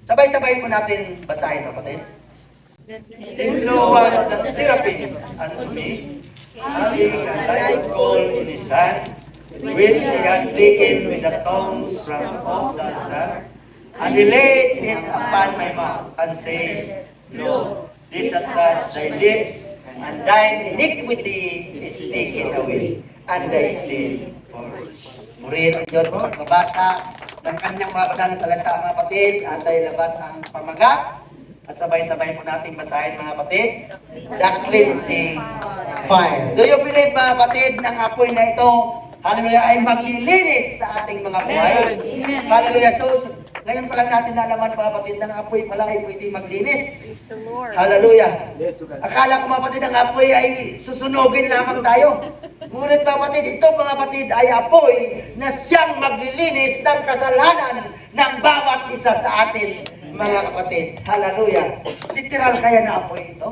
Sabay-sabay po natin basahin, kapatid. Then flew one of the seraphims unto me, having a live coal in his hand, which he had taken with the tongs from off the altar, and he laid it upon my mouth, and said, Lo, this hath touched thy lips, and thine iniquity is taken away, and thy sin forgiven. Purihin ang Diyos sa pagbabasa ng kanyang mga banal na salita, mga kapatid, at ay labas ang pamagat. At sabay-sabay po natin basahin, mga kapatid, the cleansing fire. Do you believe, mga kapatid, ng apoy na ito, hallelujah, ay maglilinis sa ating mga buhay? Hallelujah. So, ngayon pa lang natin nalaman, mga kapatid, ng apoy pala ay pwede maglinis. Hallelujah. Akala ko, mga kapatid, ang apoy ay susunugin lamang tayo. Ngunit, mga kapatid, ito, mga kapatid, ay apoy na siyang maglilinis ng kasalanan ng bawat isa sa atin, mga kapatid. Hallelujah. Literal kaya na apoy ito?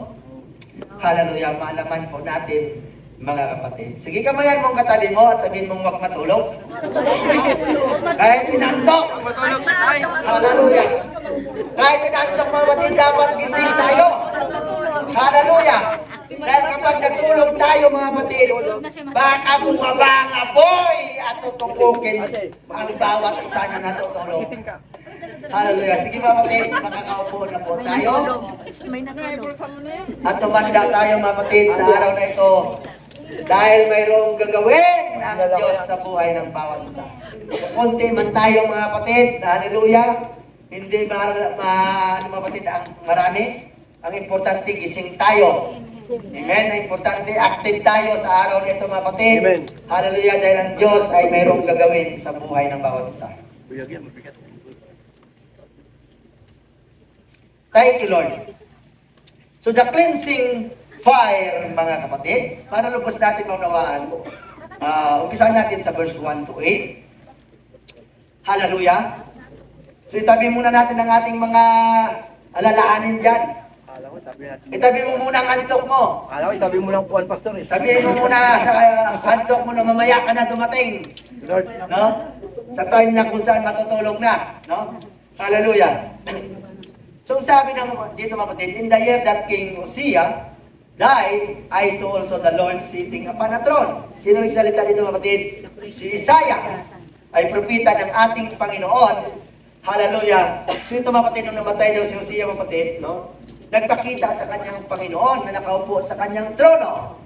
Hallelujah. Malaman po natin, mga kapatid. Sige, kamayan mong katabi mo at sabihin mong wag matulog. Kahit inantok. Hallelujah. Kahit inantok, mga kapatid, dapat gising tayo. Hallelujah. Dahil kapag natulog tayo, mga kapatid, baka bumaba ang apoy at tutupukin ang bawat isa na natutulog. Hallelujah. Sige, mga kapatid, makakaupo na po tayo. At tumanda tayo, mga kapatid, sa araw na ito. Dahil mayroong gagawin ang Diyos sa buhay ng bawat isa. Kunti man tayo, mga kapatid, hallelujah, hindi mga kapatid ang marami. Ang importante, gising tayo. Amen. Ang importante, active tayo sa araw nito, mga kapatid. Amen. Hallelujah, dahil ang Diyos ay mayroong gagawin sa buhay ng bawat isa. Thank you, Lord. So the cleansing fire, mga kapatid, para lubos natin maunawaan, umpisahan natin sa verse 1 to 8. Hallelujah. So itabi muna natin ang ating mga alalaanin dyan. Itabi mo muna ang antok mo. Alam ko, itabi mo lang po ang pastor eh. Sabihin mo muna sa antok mo na mamaya ka na dumating. Lord. No? Sa time na kung saan matutulog na. No? Hallelujah. So sabi ng dito, mga kapatid, in the year that King Uzziah died, I saw also the Lord sitting upon a throne. Sino nagsalita dito, mga kapatid? Si Isaiah ay propeta ng ating Panginoon. Hallelujah. So ito, mga kapatid, nung namatay daw si Uzziah, mga kapatid, no? Nagpakita sa kanyang Panginoon na nakaupo sa kanyang trono,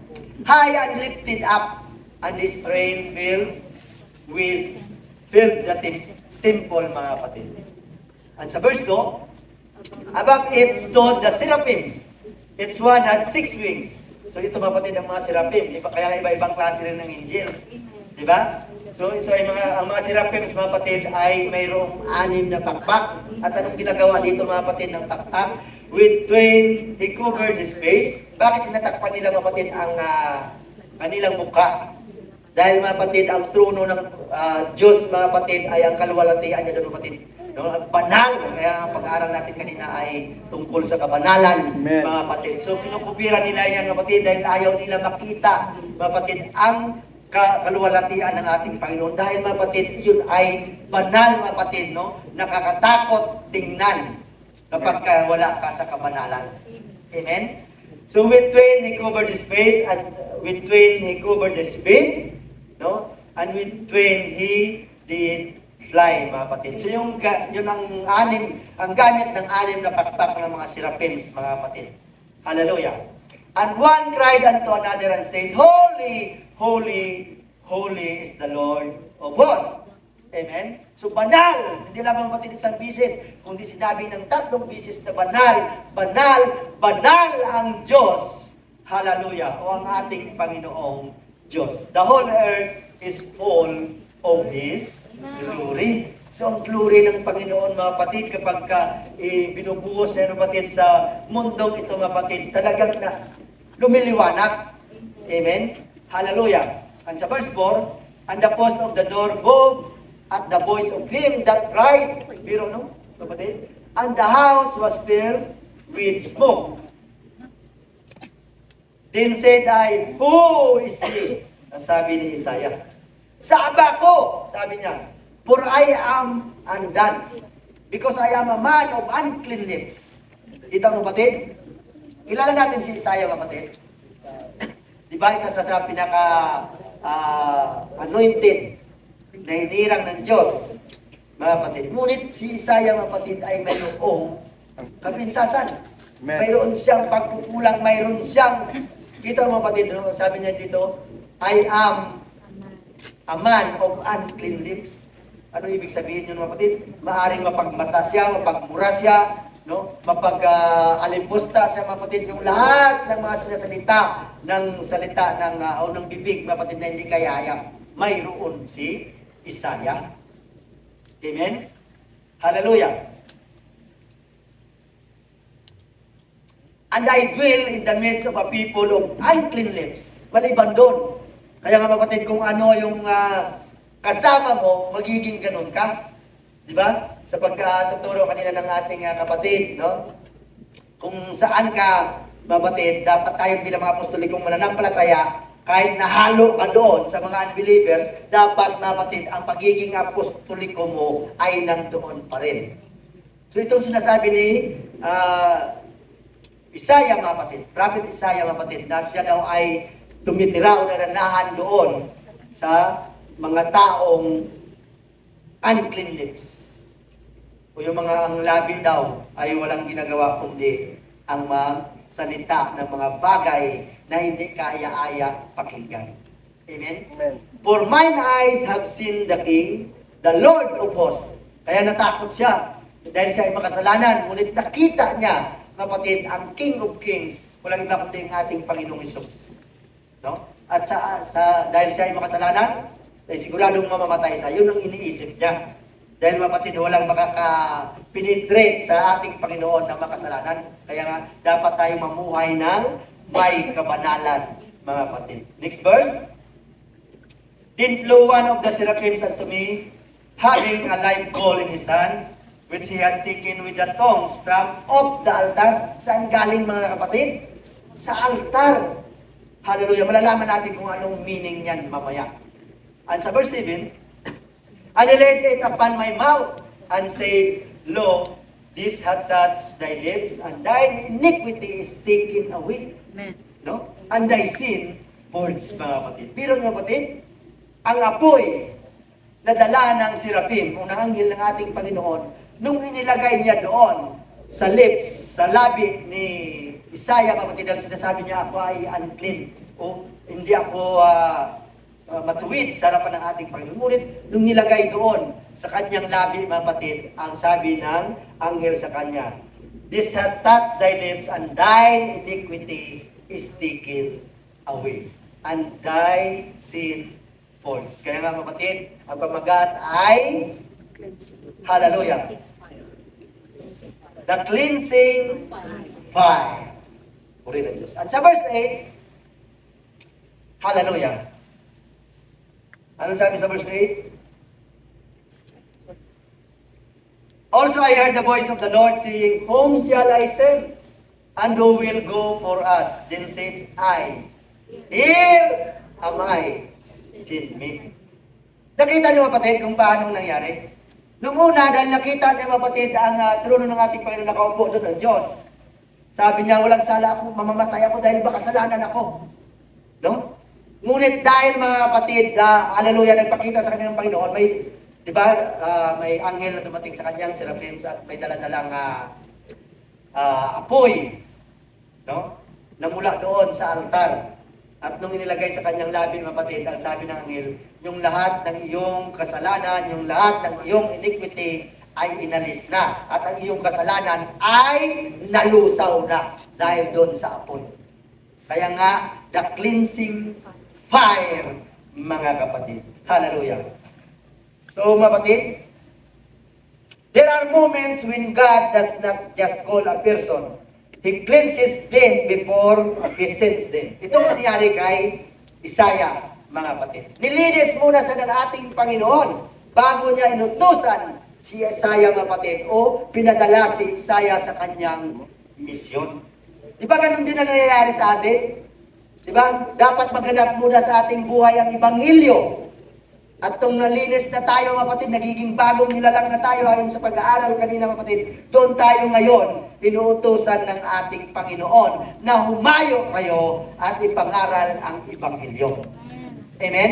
high and lifted up, and his train filled the temple, mga kapatid. And sa verse 2, above it stood the seraphims. Each one had 6 wings. So ito, mga kapatid, ang mga seraphim. Kaya iba-ibang klase rin ng angels. Diba? So ito ay ang mga seraphims, mga kapatid, ay mayroong 6 na pakpak. At anong ginagawa dito, mga kapatid, ng pakpak? With twain, he covered his face. Bakit tinatakpan nila, mga kapatid, ang kanilang mukha? Dahil, mga kapatid, ang trono ng Diyos, mga kapatid, ay ang kaluwalhatian niya doon, mga kapatid. No, banal. Kaya ang pag-aaral natin kanina ay tungkol sa kabanalan, Amen. mga kapatid. So kinukubira nila yan, mga kapatid, dahil ayaw nila makita, mga kapatid, ang kaluwalhatian ng ating Panginoon. Dahil, mga kapatid, yun ay banal, mga kapatid, no? Nakakatakot tingnan kapag wala ka sa kabanalan. Amen? So with twain he covered his face, and with twain he covered his feet, no? And with twain he did fly, mga kapatid. So yun ang gamit ng 6 na pakpak ng mga seraphims, mga kapatid. Hallelujah. And one cried unto another and said, Holy, holy, holy is the Lord of hosts. Amen? So banal, hindi lamang kapatid isang bisis, kundi sinabi ng 3 bisis na banal, banal, banal ang Diyos. Hallelujah. O ang ating Panginoong Diyos. The whole earth is full of His glory. So ang glory ng Panginoon, mga kapatid, kapag binubuhos na, mga kapatid, sa mundong ito, mga kapatid, talagang na lumiliwanag. Amen? Hallelujah. And sa verse 4, and the post of the door moved at the voice of him that cried, biro, no, kapatid? And the house was filled with smoke. Then said I, Who is he? Ang sabi ni Isaiah. Saba ko, sabi niya, for I am undone, Because I am a man of unclean lips. Kita mo, kapatid? Kilala natin si Isaiah, kapatid. Di ba, isa sa pinaka anointed na hinirang ng Diyos, mga kapatid. Ngunit si Isaiah, mga kapatid, ay mayroong kapintasan. Amen. Mayroon siyang pagkukulang, mayroon siyang, kita mo, kapatid, no? Sabi niya dito, I am a man of unclean lips. Ano ibig sabihin yun, mga kapatid? Maaring mapagmata siya, mapagmura siya, no? Mapag-alimpusta siya, mga kapatid. Yung lahat ng mga sinasalita ng salita o ng bibig, mga kapatid, na hindi kayaya, mayroon si Isaiah. Amen? Hallelujah. And I dwell in the midst of a people of unclean lips. Maliban doon. Kaya nga, kapatid, kung ano yung kasama mo, magiging ganun ka. Di ba? Sa pagkatuturo kanina ng ating kapatid, no? Kung saan ka, kapatid, dapat tayo bilang mga apostolikong mananampalataya, kahit nahalo ka doon sa mga unbelievers, dapat, kapatid, ang pagiging apostoliko mo ay nandoon pa rin. So itong sinasabi ni Isaiah, mga kapatid, Prophet Isaiah, mga kapatid, na siya daw ay tumitira o nananahan doon sa mga taong unclean lips. O yung mga ang labi daw ay walang ginagawa kundi ang salita ng mga bagay na hindi kaya-aya pakinggan. Amen? Amen. For mine eyes have seen the King, the Lord of hosts. Kaya natakot siya dahil siya ay makasalanan. Ngunit nakita niya, kapatid, ang King of Kings, walang iba kundi ang ating Panginoong Hesus. No? At dahil siya ay makasalanan, ay siguradong mamamatay siya. Yun ang iniisip niya. Dahil, kapatid, walang makaka-penetrate sa ating Panginoon na makasalanan. Kaya nga, dapat tayo mamuhay ng may kabanalan, mga kapatid. Next verse. Then flew one of the seraphims unto me, having a live coal in his hand, which he had taken with the tongs from off the altar. Saan galing, mga kapatid? Sa altar. Hallelujah. Malalaman natin kung anong meaning niyan mamaya. And sa verse 7, and he laid it upon my mouth, and said, Lo, this hath touched thy lips, and thine iniquity is taken away. Amen. No? And thy sin purged, mga kapatid. Pero, mga kapatid, ang apoy na dala ng seraphim, o ng anghel ng ating Panginoon, nung inilagay niya doon sa lips, sa labi ni Isaiah, kapatid, dahil sinasabi niya, ako ay unclean, o hindi ako matuwid sa harapan ng ating Panginoon. Ngunit, nung nilagay doon sa kanyang labi, mga kapatid, ang sabi ng anghel sa kanya, this hath touched thy lips, and thine iniquity is taken away, and thy sin falls. Kaya nga, kapatid, ang pamagat ay hallelujah, the cleansing fire. Puri ng Diyos. At sa verse 8, hallelujah. Ano sabi sa verse 8? Also I heard the voice of the Lord saying, Whom shall I send? And who will go for us? Then said I, Here am I, send me. Nakita niyo, kapatid, kung paano nangyari? Nung una, dahil nakita niya, kapatid, ang trono ng ating Panginoon nakaupo doon ng Diyos. Sabi niya, walang sala ako, mamamatay ako dahil baka kasalanan ako. No? Ngunit dahil, mga kapatid, hallelujah, nagpakita sa kanya ng Panginoon, may, di ba, may anghel na dumating sa kanyang seraphim at may daladalang apoy, no? Na mula doon sa altar. At nung inilagay sa kanyang labi, mga kapatid, ang sabi ng anghel, yung lahat ng iyong kasalanan, yung lahat ng iyong iniquity ay inalis na. At ang iyong kasalanan ay nalusaw na dahil doon sa apoy. Kaya nga, the cleansing fire, mga kapatid. Hallelujah. So, mga kapatid, there are moments when God does not just call a person. He cleanses them before He sends them. Itong nangyari kay Isaiah, mga kapatid. Nilinis muna sa ng ating Panginoon bago niya inutusan si Isaiah, mga kapatid, o pinadala si Isaiah sa kanyang misyon. Di ba ganun din ang nangyayari sa atin? Di ba? Dapat maghanap muna sa ating buhay ang Ebanghelyo. At nung nalinis na tayo mga kapatid, nagiging bagong nilalang na tayo ayon sa pag-aaral kanina mga kapatid, doon tayo ngayon, inuutusan ng ating Panginoon na humayo kayo at ipangaral ang Ebanghelyo. Amen?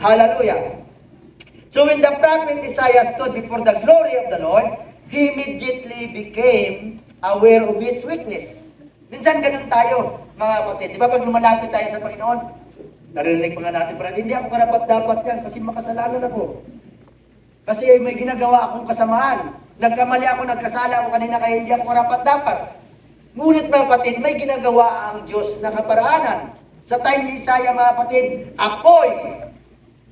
Hallelujah! So when the prophet Isaiah stood before the glory of the Lord, he immediately became aware of his weakness. Minsan ganun tayo, mga kapatid. Di ba pag lumalapit tayo sa Panginoon, narinig pa nga natin, pero hindi ako karapat-dapat yan kasi makasalanan ako. Kasi may ginagawa akong kasamaan. Nagkamali ako, nagkasala ako kanina kaya hindi ako karapat-dapat. Ngunit mga kapatid, may ginagawa ang Diyos na kaparaanan. Sa time ni Isaiah mga kapatid, apoy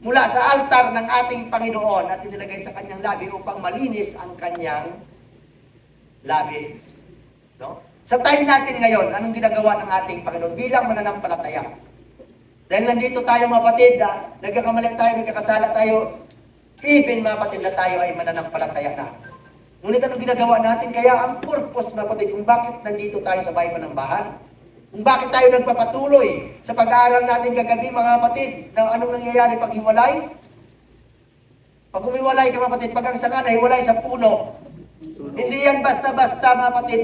mula sa altar ng ating Panginoon at inilagay sa kanyang labi upang malinis ang kanyang labi. No? Sa time natin ngayon, anong ginagawa ng ating Panginoon bilang mananampalataya? Dahil nandito tayo mga kapatid, nagkakamali tayo, nagkakasala tayo, even mga kapatid na tayo ay mananampalataya na. Ngunit anong ginagawa natin? Kaya ang purpose mga kapatid, kung bakit nandito tayo sa bahay panambahan, kung bakit tayo nagpapatuloy sa pag-aaral natin kagabi mga kapatid, na anong nangyayari pag hiwalay? Pag humiwalay ka mga kapatid, pag ang sanga na hiwalay sa puno, hindi yan basta-basta mga kapatid,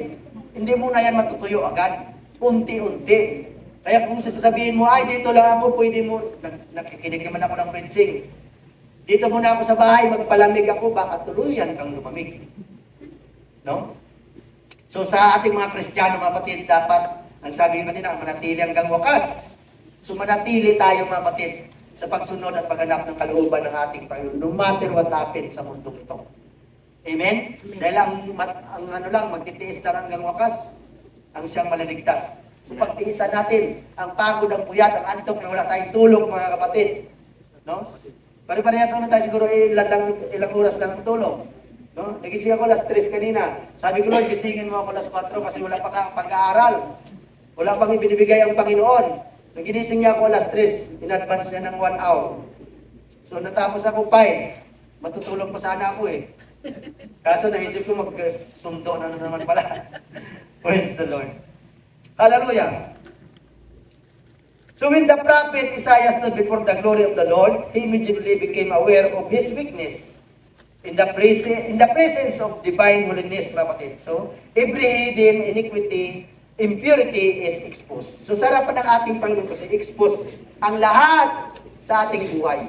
hindi mo na yan matutuyo agad, unti-unti. Kaya kung sasabihin mo, ay dito lang ako, pwede mo, nakikinig naman ako ng preaching. Dito muna ako sa bahay, magpalamig ako, baka tuluyan kang lumamig. No? So sa ating mga Kristiyano, mga kapatid, dapat, ang sabi ko kanina, manatili hanggang wakas. So manatili tayo mga kapatid sa pagsunod at pagganap ng kalooban ng ating Panginoon, no matter what happens sa mundong ito. Amen? Dahil ang ano lang, magtitiis lang hanggang wakas, ang siyang maliligtas. So pagtiisan natin ang pagod, ang puyat, ang antok na wala tayong tulog mga kapatid. No? Pare-parehas naman tayo siguro ilang oras lang ang tulog. No? Nagising ako alas 3 kanina. Sabi ko, Lord, gisingin mo ako alas 4 kasi wala pa pag-aaral. Wala pang ibinibigay ang Panginoon. Nung ginising niya ako alas 3, in advance niya ng 1 hour. So natapos ako 5. Matutulog pa sana ako eh. Kaso naisip ko magsundo na naman pala. Praise the Lord. Hallelujah. So when the prophet Isaiah stood before the glory of the Lord, he immediately became aware of his weakness in the presence of divine holiness, mga kapatid. So every hidden iniquity, impurity is exposed. So sa harapan ng ating Panginoon kasi expose ang lahat sa ating buhay.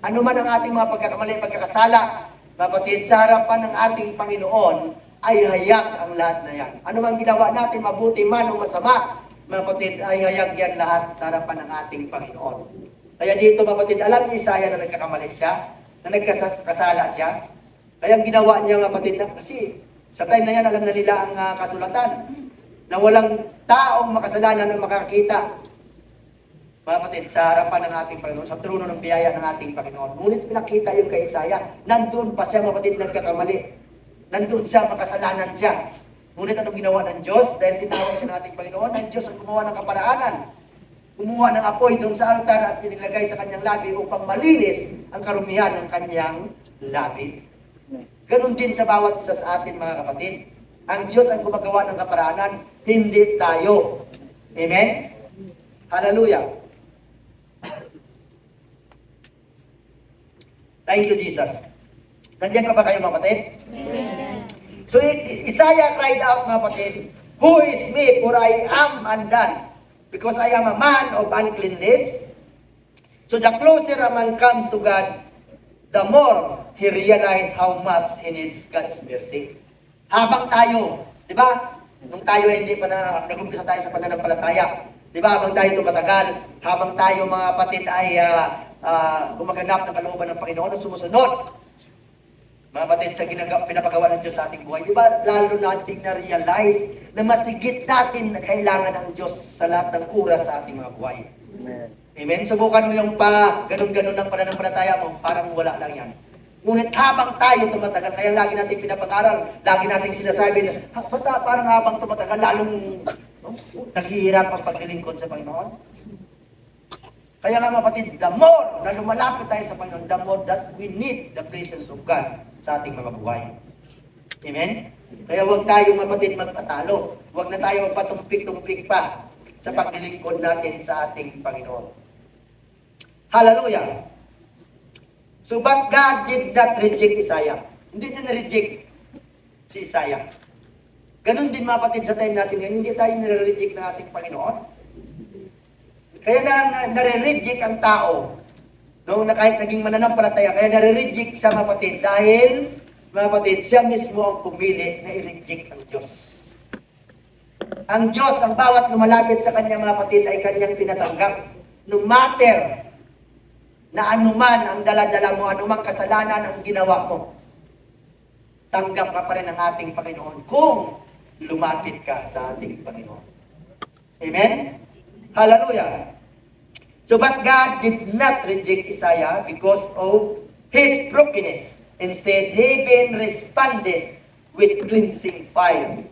Ano man ang ating mga pagkakamali, pagkakasala, mga kapatid, sa harapan ng ating Panginoon, ay hayag ang lahat na yan. Ano man ginawa natin, mabuti man o masama, mga kapatid, ay hayag yan lahat sa harapan ng ating Panginoon. Kaya dito, mga kapatid, alam ni Isaiah na nagkakamali siya, na nagkasala siya. Kaya ang ginawa niya, mga kapatid, na kasi sa time na yan, alam na nila ang kasulatan, na walang taong makasalanan na makakita, mga kapatid, sa harapan ng ating Panginoon, sa trono ng biyaya ng ating Panginoon. Ngunit pinakita yung kay Isaiah, nandun pa siya, mga kapatid, nagkakamali. Nandun siya, makasalanan siya. Ngunit anong ginawa ng Diyos? Dahil tinawag siya ng ating Panginoon, ang Diyos ang gumawa ng kaparaanan. Kumuha ng apoy doon sa altar at inilagay sa kanyang labi upang malinis ang karumihan ng kanyang labi. Ganon din sa bawat isa sa atin mga kapatid. Ang Diyos ang gumagawa ng kaparaanan, hindi tayo. Amen? Hallelujah. Thank you, Jesus. Nandiyan pa ba kayo mga kapatid? Amen. So Isaiah cried out mga kapatid, "Who is me, for I am undone, because I am a man of unclean lips." So the closer a man comes to God, the more he realizes how much he needs God's mercy. Habang tayo, di ba? Nung tayo hindi pa nag-umpisa tayo sa pananampalataya, di ba? Habang tayo tumatagal, habang tayo mga kapatid ay gumaganap ng kalooban ng Panginoon at sumusunod, mga kapatid, sa pinapagawa ng Diyos sa ating buhay, di ba lalo natin na-realize na masigit natin na kailangan ng Diyos sa lahat ng oras sa ating mga buhay. Amen. Amen? Subukan mo yung ganun-ganun ng pananampalataya mo, parang wala lang yan. Ngunit habang tayo tumatagal, kaya lagi natin pinapag-aral, lagi natin sinasabi na, parang habang tumatagal, lalong naghihirap ang paglilingkod sa Panginoon. Kaya nga mga kapatid, the more na lumalapit tayo sa Panginoon, the more that we need the presence of God sa ating mga buhay. Amen? Kaya huwag tayo mga kapatid magpatalo. Huwag na tayo magpatumpik-tumpik pa sa paglilingkod natin sa ating Panginoon. Hallelujah! So, but God did not reject Isaiah. Hindi niya na-reject si Isaiah. Ganon din mga kapatid sa time natin ngayon, hindi tayo nare-reject ng ating Panginoon. Kaya nare-reject ang tao, no, na kahit naging mananampalataya, kaya nare-reject sa mga kapatid dahil, mga kapatid, siya mismo ang pumili na i-reject ang Diyos. Ang Diyos, ang bawat lumalapit sa Kanya, mga kapatid, ay Kanyang tinatanggap. No matter na anuman ang dala-dala mo, anumang kasalanan ang ginawa mo, tanggap ka pa rin ng ating Panginoon kung lumapit ka sa ating Panginoon. Amen? Hallelujah! So, but God did not reject Isaiah because of his brokenness. Instead, heaven responded with cleansing fire.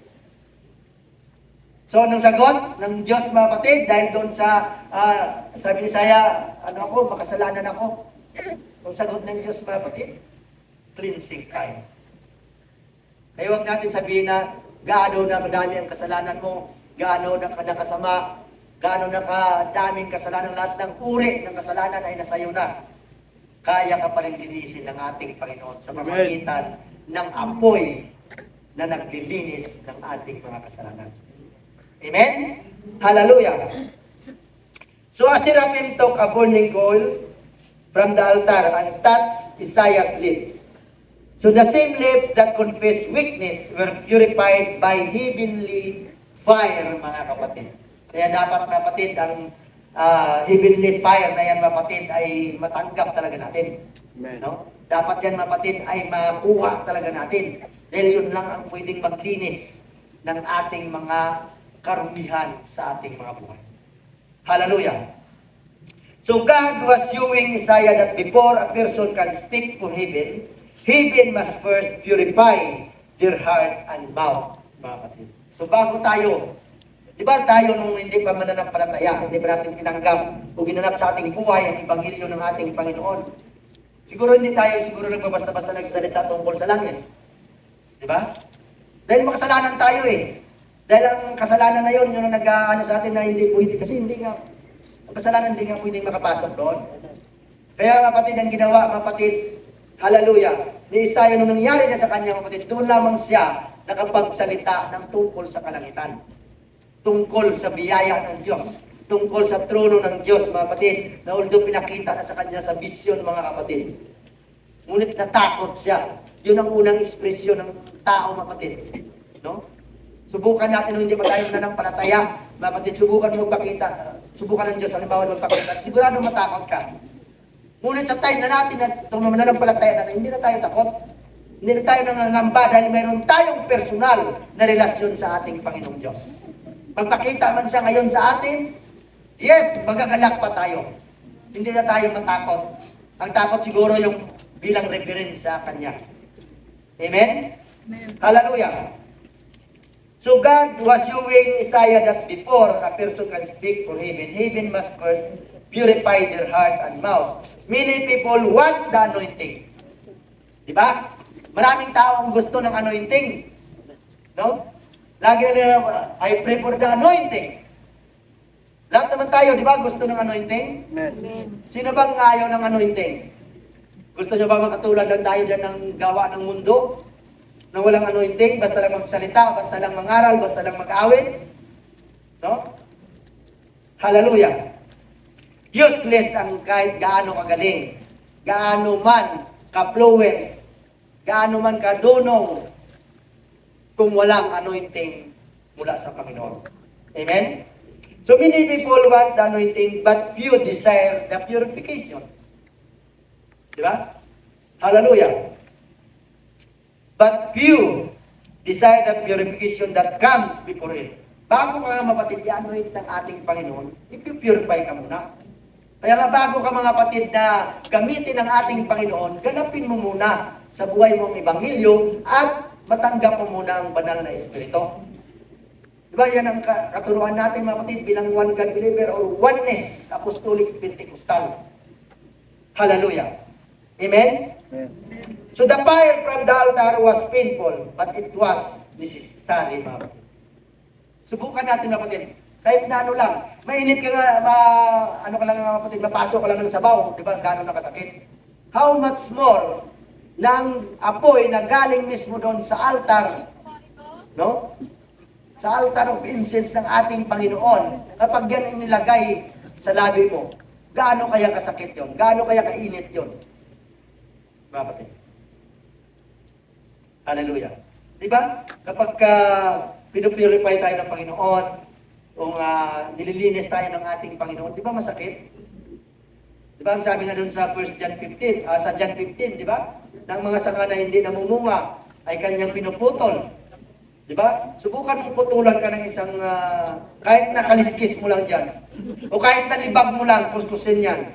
So, nang sagot ng Diyos, mga kapatid, dahil doon sa, sabi ni Isaiah, makasalanan ako. Ang sagot ng Diyos, mga kapatid, cleansing fire. Kaya huwag natin sabihin na gaano na madami ang kasalanan mo, gaano na nakasama, gaano na kadaming kasalanan, lahat ng uri ng kasalanan ay nasa iyo na. Kaya ka pa rin linisin ng ating Panginoon sa pamamagitan ng apoy na naglilinis ng ating mga kasalanan. Amen? Hallelujah! So as Seraphim took a burning coal from the altar and touched Isaiah's lips. So the same lips that confess weakness were purified by heavenly fire, mga kapatid. Kaya dapat, kapatid, ang heavenly fire na yan, kapatid, ay matanggap talaga natin. No? Dapat yan, kapatid, ay makuha talaga natin. Dahil yun lang ang pwedeng maglinis ng ating mga karumihan sa ating mga buhay. Hallelujah! So God was showing Isaiah that before a person can speak for heaven, heaven must first purify their heart and mouth, mga kapatid. So bago tayo, di ba tayo nung hindi pa mananampalataya, hindi pa natin tinanggap o ginanap sa ating buhay ang Ebanghelyo ng ating Panginoon, siguro hindi tayo nagbabasta-basta nagsalita tungkol sa langit. Di ba? Dahil makasalanan tayo eh. Dahil ang kasalanan na yun, yung nag-ano sa atin na hindi pwede, kasi hindi nga, ang kasalanan hindi nga pwedeng makapasok doon. Kaya kapatid, ang ginawa, kapatid, hallelujah, ni Isaiah, nung nangyari na sa kanya, kapatid, doon lamang siya nakapagsalita ng tungkol sa kalangitan. Tungkol sa biyaya ng Diyos. Tungkol sa trono ng Diyos, mga kapatid, na although pinakita na sa kanya sa vision, mga kapatid. Ngunit natakot siya. Yun ang unang ekspresyon ng tao, mga kapatid. No? Subukan natin nung hindi pa tayo nananampalataya, mga kapatid, subukan mo magpakita. Subukan ng Diyos, halimbawa magpakita. Sigurado matakot ka. Ngunit sa time na natin na mananampalataya natin, hindi na tayo takot. Hindi na tayo nangangamba dahil mayroon tayong personal na relasyon sa ating Panginoong Diyos. Magpakita man siya ngayon sa atin, yes, magagalak pa tayo. Hindi na tayo matakot. Ang takot siguro yung bilang reference sa Kanya. Amen? Amen. Hallelujah. So God was showing Isaiah that before a person can speak for heaven, heaven must first purify their heart and mouth. Many people want the anointing. Diba? Maraming tao ang gusto ng anointing. No? Lagi na nila, I pray for the anointing. Lahat naman tayo, di ba, gusto ng anointing? Amen. Sino bang ayaw ng anointing? Gusto nyo ba makatulad lang tayo dyan ng gawa ng mundo? Na walang anointing, basta lang magsalita, basta lang mangaral, basta lang mag-awit? No? Hallelujah! Useless ang kahit gaano kagaling, gaano man ka-fluent, gaano man kadunong, kung walang anointing mula sa Panginoon. Amen? So many people want the anointing, but few desire the purification. Diba? Hallelujah! But few desire the purification that comes before it. Bago ka mapatid, i-anoint ng ating Panginoon, i-purify ka muna. Kaya nga bago ka mga kapatid na gamitin ng ating Panginoon, ganapin mo muna sa buhay mong ebanghelyo at matanggap mo muna ang banal na espiritu. Diba yan ang katuruan natin mga kapatid bilang one God believer or oneness apostolic Pentecostal. Hallelujah. Amen? Amen. So the fire from the altar was painful, but it was necessary, mga kapatid. Subukan natin mga kapatid. Kahit na ano lang, mainit ka nga, ano ka lang mga kapatid, mapasok ka lang ng sabaw, di ba, gano'n nakasakit. how much more ng apoy na galing mismo doon sa altar, no? Sa altar of incense ng ating Panginoon, kapag yan inilagay sa labi mo, gaano kaya kasakit yon? Gaano kaya kainit yon? Mga kapatid. Hallelujah. Diba? Kapag pinupurify tayo ng Panginoon, kung nililinis tayo ng ating Panginoon, di ba masakit? Di ba ang sabi nga doon sa 1 John 15, sa John 15, di ba? Ng mga sanga na hindi namumunga ay kanyang pinuputol. Di ba? Subukan mong putulan ka ng isang, kahit nakaliskis mo lang dyan, o kahit nalibag mo lang, kuskusin yan.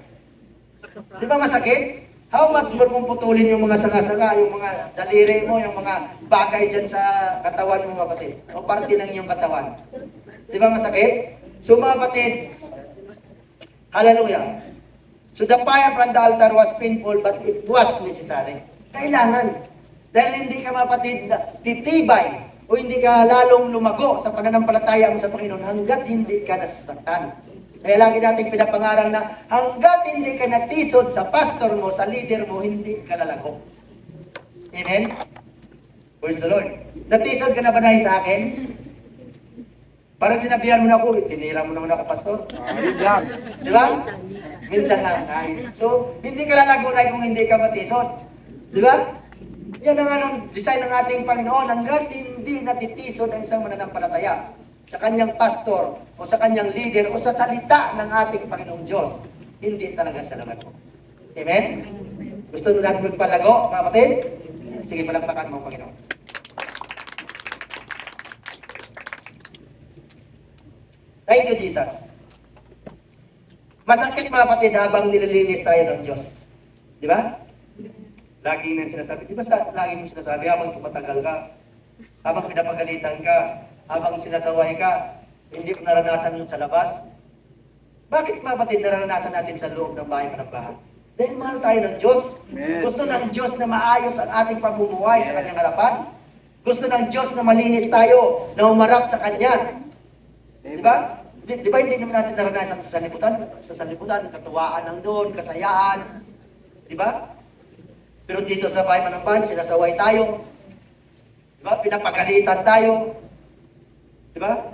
Di ba masakit? How much more kung putulin yung mga sanga-sanga, yung mga daliri mo, yung mga bagay dyan sa katawan mo, kapatid, o parte ng iyong katawan. Di ba masakit? So mga kapatid, hallelujah. So the fire from the altar was painful, but it was necessary. Kailangan. Dahil hindi ka mapatid titibay o hindi ka lalong lumago sa pananampalataya mo sa Panginoon hanggat hindi ka nasasaktan. Kaya lagi nating pinapangaral na hanggat hindi ka natisod sa pastor mo, sa leader mo, hindi ka lalago. Amen? Praise the Lord. Natisod ka na ba dahil sa akin? Parang sinabihan mo na ako, tinira mo naman ako, pastor. Di ba? Minsan lang. So, hindi ka lalago na kung hindi ka matisod. Di ba? Yan ang anong design ng ating Panginoon. Hanggat hindi natitisod ang isang mananampalataya sa kanyang pastor o sa kanyang leader o sa salita ng ating Panginoong Diyos, hindi talaga siya lalago. Amen? Gusto nyo natin magpalago, mga kapatid? Sige, palakpakan mo, Panginoon. Thank you, Jesus. Masakit, mga kapatid, habang nililinis tayo ng Diyos. Di ba? Lagi nang sinasabi. Di ba lagi mong sinasabi, habang tumatagal ka, habang pinapagalitan ka, habang sinasaway ka, hindi mo naranasan yun sa labas? Bakit, mga kapatid, naranasan natin sa loob ng bahay manambahan? Dahil mahal tayo ng Diyos. Yes. Gusto ng Diyos na maayos ang ating pamumuhay sa kanyang harapan. Gusto ng Diyos na malinis tayo, na umarap sa kanya. Di ba? Di ba hindi naman natin naranasan sa sanlibutan? Sa sanlibutan, katuwaan ng doon, kasayaan. Di ba? Pero dito sa bahay manambahan, sinasaway tayo. Di ba? Pinapagalitan tayo. Di ba?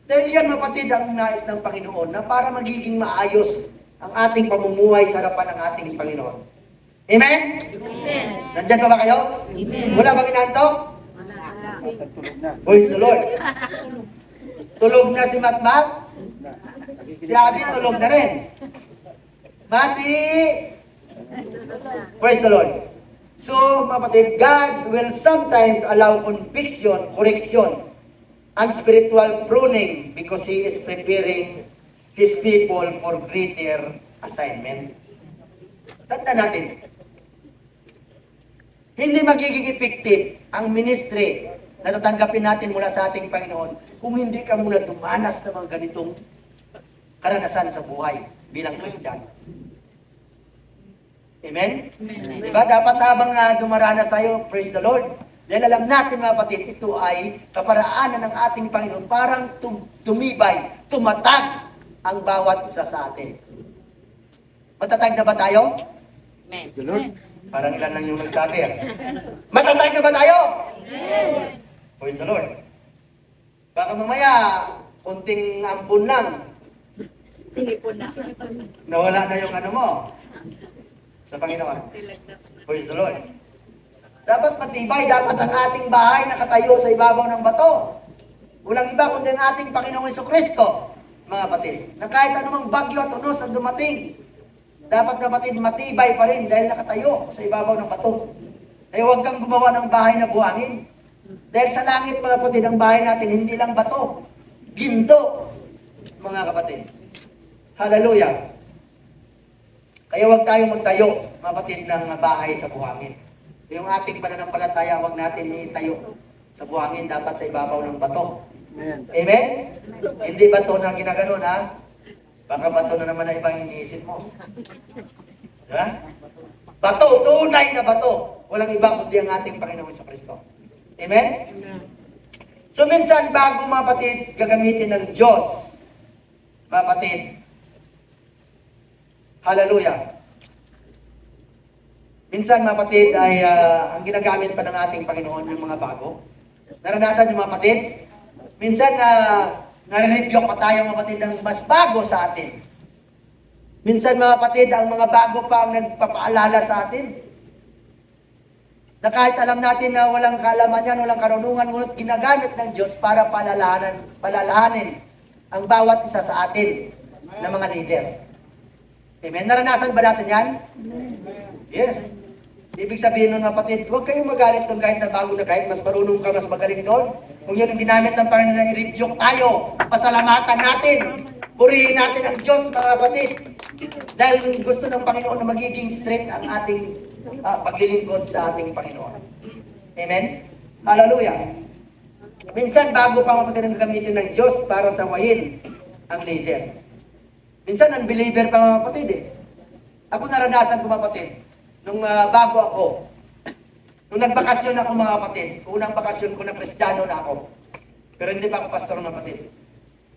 Dahil yan, mapatid, ang nais ng Panginoon na para magiging maayos ang ating pamumuhay sa harapan ng ating Panginoon. Amen? Amen. Nandyan pa ba kayo? Amen. Wala bang inaantok? Praise the Lord. Tulog na si Matmat? Si Abby tulog na rin. Mati! Praise the Lord. So, mapatid, God will sometimes allow conviction, correction, and spiritual pruning because He is preparing His people for greater assignment. Tanda natin, hindi magiging effective ang ministry na tatanggapin natin mula sa ating Panginoon kung hindi ka muna dumanas ng mga ganitong karanasan sa buhay bilang Kristiyano. Amen? Amen. Diba? Dapat habang dumaranas tayo, praise the Lord, dahil alam natin, mga kapatid, ito ay kaparaanan ng ating Panginoon, parang tumibay, tumatag ang bawat isa sa atin. Matatag na ba tayo? Amen. The Lord. Parang ilan lang yung nagsabi. Matatag na ba tayo? Amen. Praise the Lord. Baka mamaya, kunting ampun lang, Sinipon na. nawala na yung ano mo sa Panginoon. Praise the Lord. Dapat matibay, dapat ang ating bahay nakatayo sa ibabaw ng bato. Walang iba kundi ang ating Panginoong Jesucristo, mga kapatid. Na kahit anumang bagyo at unos ang dumating, dapat kapatid matibay pa rin dahil nakatayo sa ibabaw ng bato. Eh huwag kang gumawa ng bahay na buhangin. Dahil sa langit, mga kapatid, ang bahay natin hindi lang bato, ginto, mga kapatid. Hallelujah. Kaya huwag tayong magtayo, mga kapatid, ng bahay sa buhangin. Yung ating pananampalataya, huwag natin itayo sa buhangin, dapat sa ibabaw ng bato. Amen. Amen? Hindi bato na ginaganon, ha? Baka bato na naman na ibang iniisip mo. Diba? Bato, tunay na bato. Walang iba kundi ang ating Panginoong Jesucristo. Amen? So minsan, bago, mga kapatid, gagamitin ng Diyos, mga kapatid, hallelujah. Minsan mga kapatid ay ang ginagamit pa ng ating Panginoon yung mga bago. Naranasan yung mga kapatid? Minsan nare-review pa tayo mga kapatid ng mas bago sa atin. Minsan mga kapatid, ang mga bago pa ang nagpapaalala sa atin. Na kahit alam natin na walang kaalaman yan, walang karunungan, ngunit ginagamit ng Diyos para palalahanin ang bawat isa sa atin na mga leader. Amen? Naranasan ba natin yan? Yes. Ibig sabihin nun mga kapatid, huwag kayong magalit doon kahit na bago na kahit mas marunong ka, mas magaling doon. Kung yun ang ginamit ng Panginoon na i-rebuke tayo, pasalamatan natin, purihin natin ang Diyos mga kapatid. Dahil gusto ng Panginoon na magiging straight ang ating paglilingkod sa ating Panginoon. Amen? Hallelujah. Minsan bago pa mga kapatid ang gamitin ng Diyos para sawayin ang leader. Minsan unbeliever pa mga kapatid eh. Ako naranasan ko mga kapatid. Nung bago ako, nung nagbakasyon ako mga kapatid, unang bakasyon ko na Kristiyano na ako. Pero hindi pa ako pastor mga kapatid.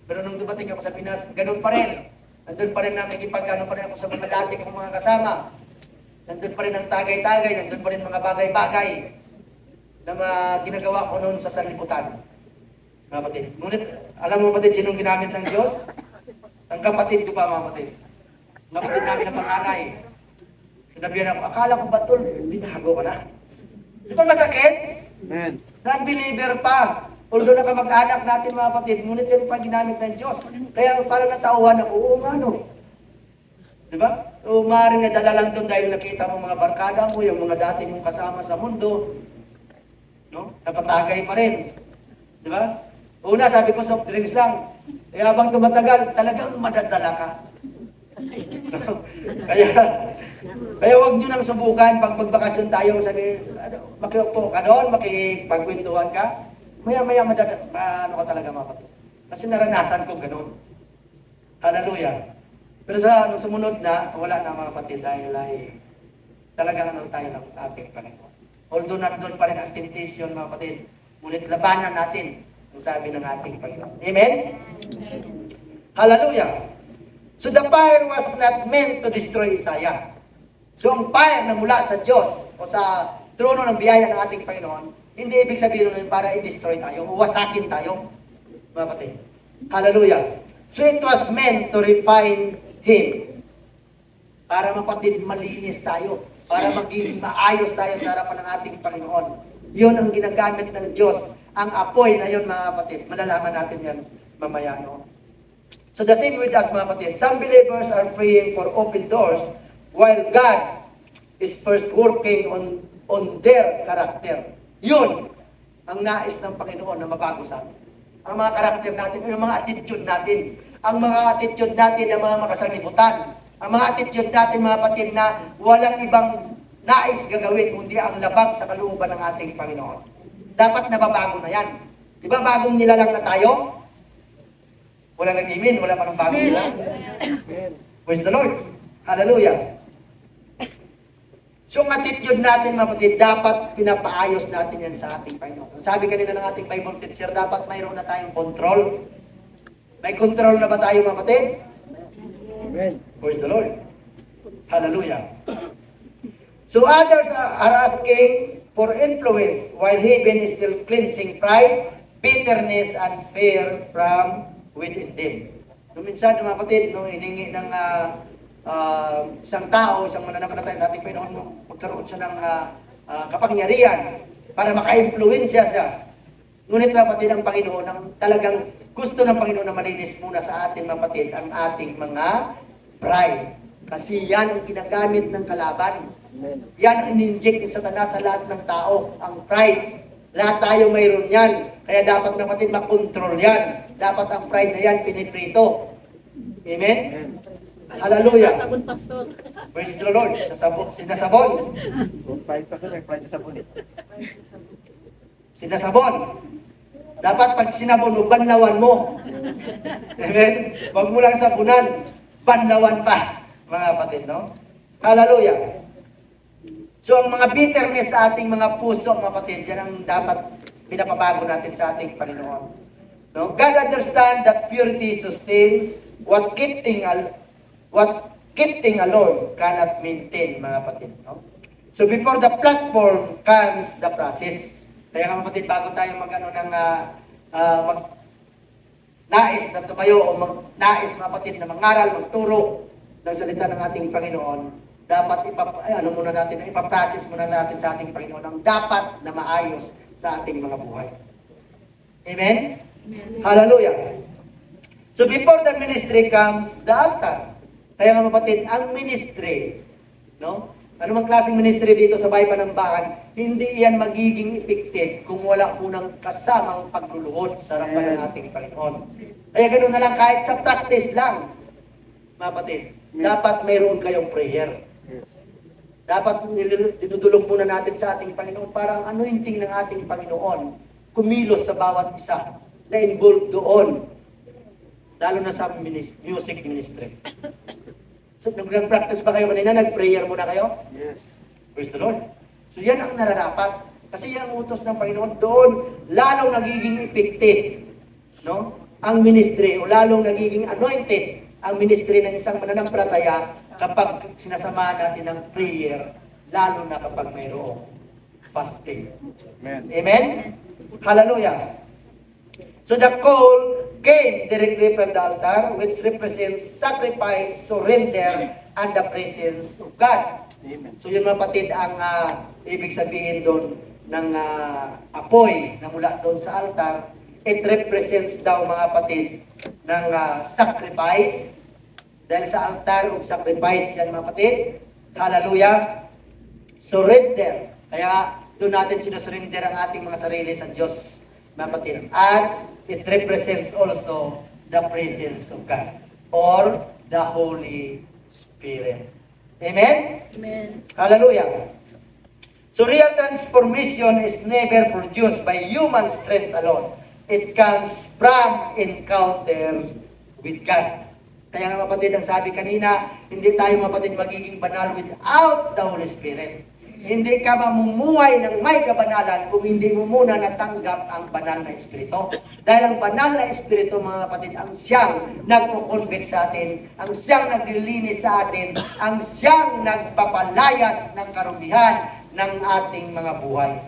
Pero nung dumating ako sa Pinas, ganun pa rin. Nandun pa rin nakikipag-ano pa rin ako sa mga dati kong mga kasama. Nandun pa rin ang tagay-tagay, nandun pa rin mga bagay-bagay na ginagawa ko noon sa sanlibutan. Mga kapatid. Ngunit, alam mo kapatid, sinong ginamit ng Diyos? Ang kapatid ko pa mga kapatid. Mga kapatid namin na panganay. Sinabihan ako, akala ko ba tol, binago ka na. Di ba masakit? Amen. Non-believer pa. Although nakamag-anak natin mga kapatid, ngunit yan pa ginamit ng Diyos. Kaya parang natauhan ako, oo nga no. Di ba? O maaaring nadala lang doon dahil nakita mo mga barkada mo, yung mga dati mong kasama sa mundo. No? Napatagay pa rin. Di ba? Una, sabi ko soft drinks lang. Eh habang tumatagal, talagang madadala ka. kaya wag nyo nang subukan pag magbakasyon tayo, sabi, makiupo ka doon, makikipagkwentuhan ka. Maya-maya ano ka talaga mga kapatid. Kasi naranasan ko gano'n. Hallelujah. Pero sa sumunod na, wala na mga kapatid dahil ay talagang ano tayo ng ating Panginoon. Although nandun pa rin ang temptation mga kapatid, ngunit labanan natin ang sabi ng ating Panginoon. Amen? Hallelujah. So the fire was not meant to destroy Isaiah. So ang fire na mula sa Diyos o sa trono ng biyaya ng ating Panginoon, hindi ibig sabihin nun para i-destroy tayo, uwasakin tayo, mga kapatid. Hallelujah. So it was meant to refine Him. Para mapatid malinis tayo, para maging maayos tayo sa harapan ng ating Panginoon. Yun ang ginagamit ng Diyos. Ang apoy na yun mga kapatid. Malalaman natin yan mamaya, no? So the same with us mga kapatid. Some believers are praying for open doors while God is first working on their character. Yun ang nais ng Panginoon na mabago sa atin. Ang mga karakter natin, ang mga attitude natin, ang mga attitude natin na mga makasalibutan, ang mga attitude natin mga kapatid na walang ibang nais gagawin kundi ang labag sa kalooban ng ating Panginoon. Dapat nababago na yan. Di ba bagong nilalang na tayo? Wala nag-imin, wala pa ng bagong nilalang. Praise the Lord. Hallelujah. So, ang attitude natin, mga kapatid, dapat pinapaayos natin yan sa ating Panginoon. Sabi kanina ng ating Bible teacher, dapat mayroon na tayong control. May control na ba tayo, mga kapatid? Amen. Praise the Lord. Hallelujah. So, others are asking for influence while heaven is still cleansing pride, bitterness, and fear from within them. So, minsan, mga kapatid, nung hiningi ng isang tao, isang mananampalataya sa ating Panginoon, magkaroon siya ng kapangyarihan para maka-impluensya siya. Ngunit mga kapatid, ang Panginoon, ang talagang gusto ng Panginoon na malinis muna sa ating mga kapatid, ang ating mga pride. Kasi yan ang ginagamit ng kalaban. Yan ang in-inject ni Satanas sa lahat ng tao, ang pride. Lahat tayo mayroon yan. Kaya dapat mga kapatid, makontrol yan. Dapat ang pride na yan, piniprito. Amen? Hallelujah. Sabon, pastor. Praise the Lord. Sinasabon. Kung pride pa sila, pride sa bunit. Sinasabon. Dapat pag sinabon mo, banlawan mo. Amen? Huwag mo lang sabunan. Banlawan pa. Mga kapatid, no? Hallelujah. So, ang mga bitterness sa ating mga puso, mga kapatid, yan ang dapat pinapabago natin sa ating Panginoon. No? God understands that purity sustains what keeping alone cannot maintain, mga kapatid. No? So before the platform comes the process. Kaya nga kapatid, bago tayo mag-ano ng nais na tumayo o nais mga kapatid na mangaral, magturo ng salita ng ating Panginoon, dapat ipaprocess muna natin sa ating Panginoon ang dapat na maayos sa ating mga buhay. Amen? Hallelujah! So before the ministry comes the altar. Kaya mga kapatid, ang ministry, no? Anumang klaseng ministry dito sa Bahay Panambahan, hindi yan magiging effective kung wala munang kasamang pagluluhod sa harapan ng ating Panginoon. Kaya ganoon na lang, kahit sa practice lang, mga kapatid, dapat mayroon kayong prayer. Dapat dinudulog muna natin sa ating Panginoon para ang anointing ng ating Panginoon kumilos sa bawat isa na involved doon, lalo na sa music ministry. So, nag-practice ba kayo kanina? Nag-prayer muna kayo? Yes. Praise the Lord. So, yan ang nararapat. Kasi yan ang utos ng Panginoon. Doon, lalong nagiging effective, no? Ang ministry, o lalong nagiging anointed ang ministry ng isang mananampalataya kapag sinasamahan natin ng prayer, lalo na kapag mayroong fasting. Amen. Amen? Hallelujah. So the call came directly from the altar, which represents sacrifice, surrender, and the presence of God. Amen. So yun mga kapatid ang ibig sabihin doon ng apoy na mula doon sa altar. It represents daw mga kapatid ng sacrifice. Dahil sa altar of sacrifice yan mga kapatid. Hallelujah. Surrender. Kaya doon natin sinusurrender ang ating mga sarili sa Diyos mga kapatid. At it represents also the presence of God or the Holy Spirit. Amen? Amen. Hallelujah. So real transformation is never produced by human strength alone. It comes from encounters with God. Kaya nga kapatid, ang sabi kanina, hindi tayo kapatid magiging banal without the Holy Spirit. Hindi ka mamumuhay ng may kabanalan kung hindi mo muna natanggap ang banal na Espiritu. Dahil ang banal na Espiritu, mga kapatid, ang siyang nagko-convict sa atin, ang siyang naglilinis sa atin, ang siyang nagpapalayas ng karumihan ng ating mga buhay.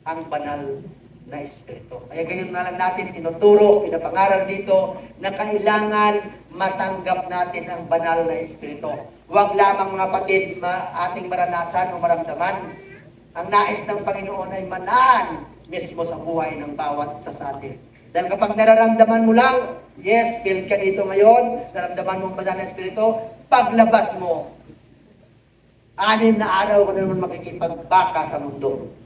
Ang banal na Espiritu. Kaya ganyan na lang natin tinuturo, pinapangaral dito na kailangan matanggap natin ang banal na Espiritu. Huwag lamang mga kapatid ating maranasan o maramdaman. Ang nais ng Panginoon ay manahan mismo sa buhay ng bawat isa sa atin. Dahil kapag nararamdaman mo lang, yes, feel ka dito ngayon, naramdaman mo ang banal na Espiritu, paglabas mo, 6 na araw ka na naman makikipagbaka sa mundo.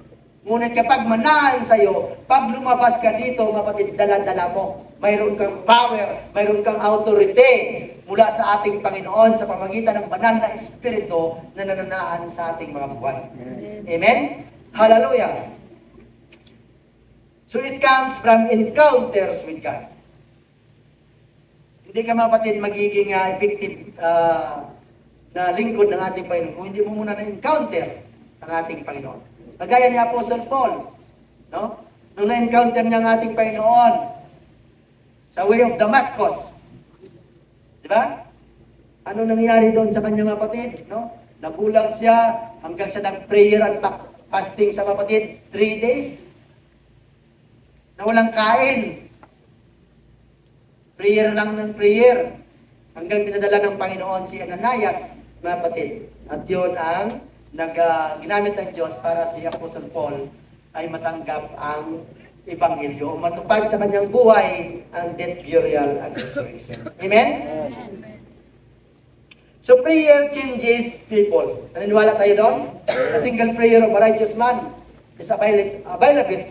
Ngunit kapag manahan sa'yo, pag lumabas ka dito, kapatid, dala-dala mo. Mayroon kang power, mayroon kang authority mula sa ating Panginoon sa pamagitan ng banal na Espiritu na nananahan sa ating mga buhay. Amen? Hallelujah! So it comes from encounters with God. Hindi ka kapatid magiging effective na lingkod ng ating Panginoon kung hindi mo muna na-encounter ang ating Panginoon. Kagaya ni Apostle Paul, no? Nung na-encounter niya ang ating Panginoon sa way of Damascus. Di ba? Ano nangyari doon sa kanyang kapatid, no? Nabulag siya hanggang sa nag-prayer and fasting sa kapatid 3 days. Na walang kain. Prayer lang ng prayer. Hanggang pinadala ng Panginoon si Ananias, mga kapatid. At yun ang ginamit ng Diyos para si Apostle Paul ay matanggap ang Ebanghelyo o matupad sa kanyang buhay ang death, burial, and resurrection. Amen? So prayer changes people. Naniniwala tayo doon? A single prayer of a righteous man is available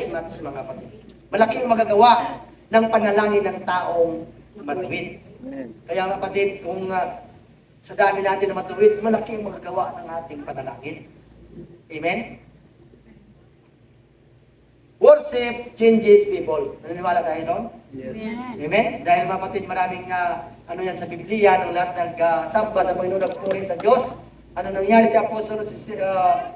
much, mga kapatid. Malaki ang magagawa ng panalangin ng taong matuwid. Kaya kapatid, kung sa dami natin na matuwid, malaki ang magagawa ng ating panalangin. Amen? Worship changes people. Naniniwala tayo doon? Yes. Amen? Dahil mga kapatid, maraming yan sa Biblia, nung lahat nagsamba sa Panginoon, nagpuri sa Diyos. Ano nangyari sa Apostol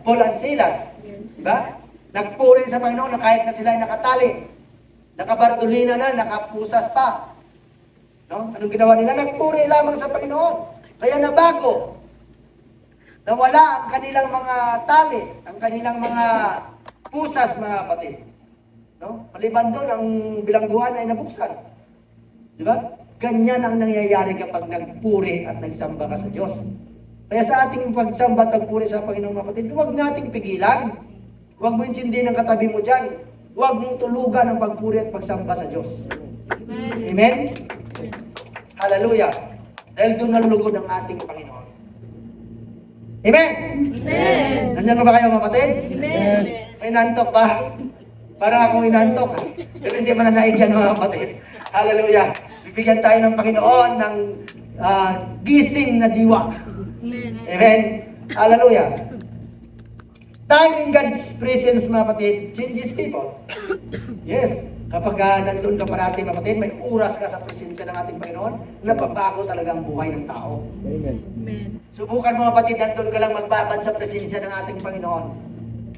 Paul and Silas? Diba? Nagpuri sa Panginoon na kahit na sila ay nakatali, nakabardulina na, nakapusas pa. No? Anong ginawa nila? Nagpuri lamang sa Panginoon. Kaya nabago Nawala ang kanilang mga tali, ang kanilang mga pusas, mga kapatid. No? Maliban doon, ang bilangguan ay nabuksan. Di ba? Ganyan ang nangyayari kapag nagpuri at nagsamba ka sa Diyos. Kaya sa ating pagsamba at pagpuri sa Panginoong mga kapatid, huwag nating pigilan. Huwag mo intindihin ang katabi mo dyan. Huwag mong tulugan ang pagpuri at pagsamba sa Diyos. Amen? Hallelujah. Dahil doon nalulugod ang ating Panginoon. Amen? Amen. Nandiyan ba kayo, kapatid? Amen. May nantok ba? Parang akong inantok. Pero hindi man na naigyan, mga kapatid. Hallelujah. Bibigyan tayo ng Panginoon ng gising na diwa. Amen. Hallelujah. Time in God's presence, mga kapatid, changes people. Yes. Kapag nandun ka parati, mga kapatid, may oras ka sa presensya ng ating Panginoon, napabago talaga ang buhay ng tao. Amen. Subukan mo, kapatid, nandun ka lang magbabad sa presensya ng ating Panginoon.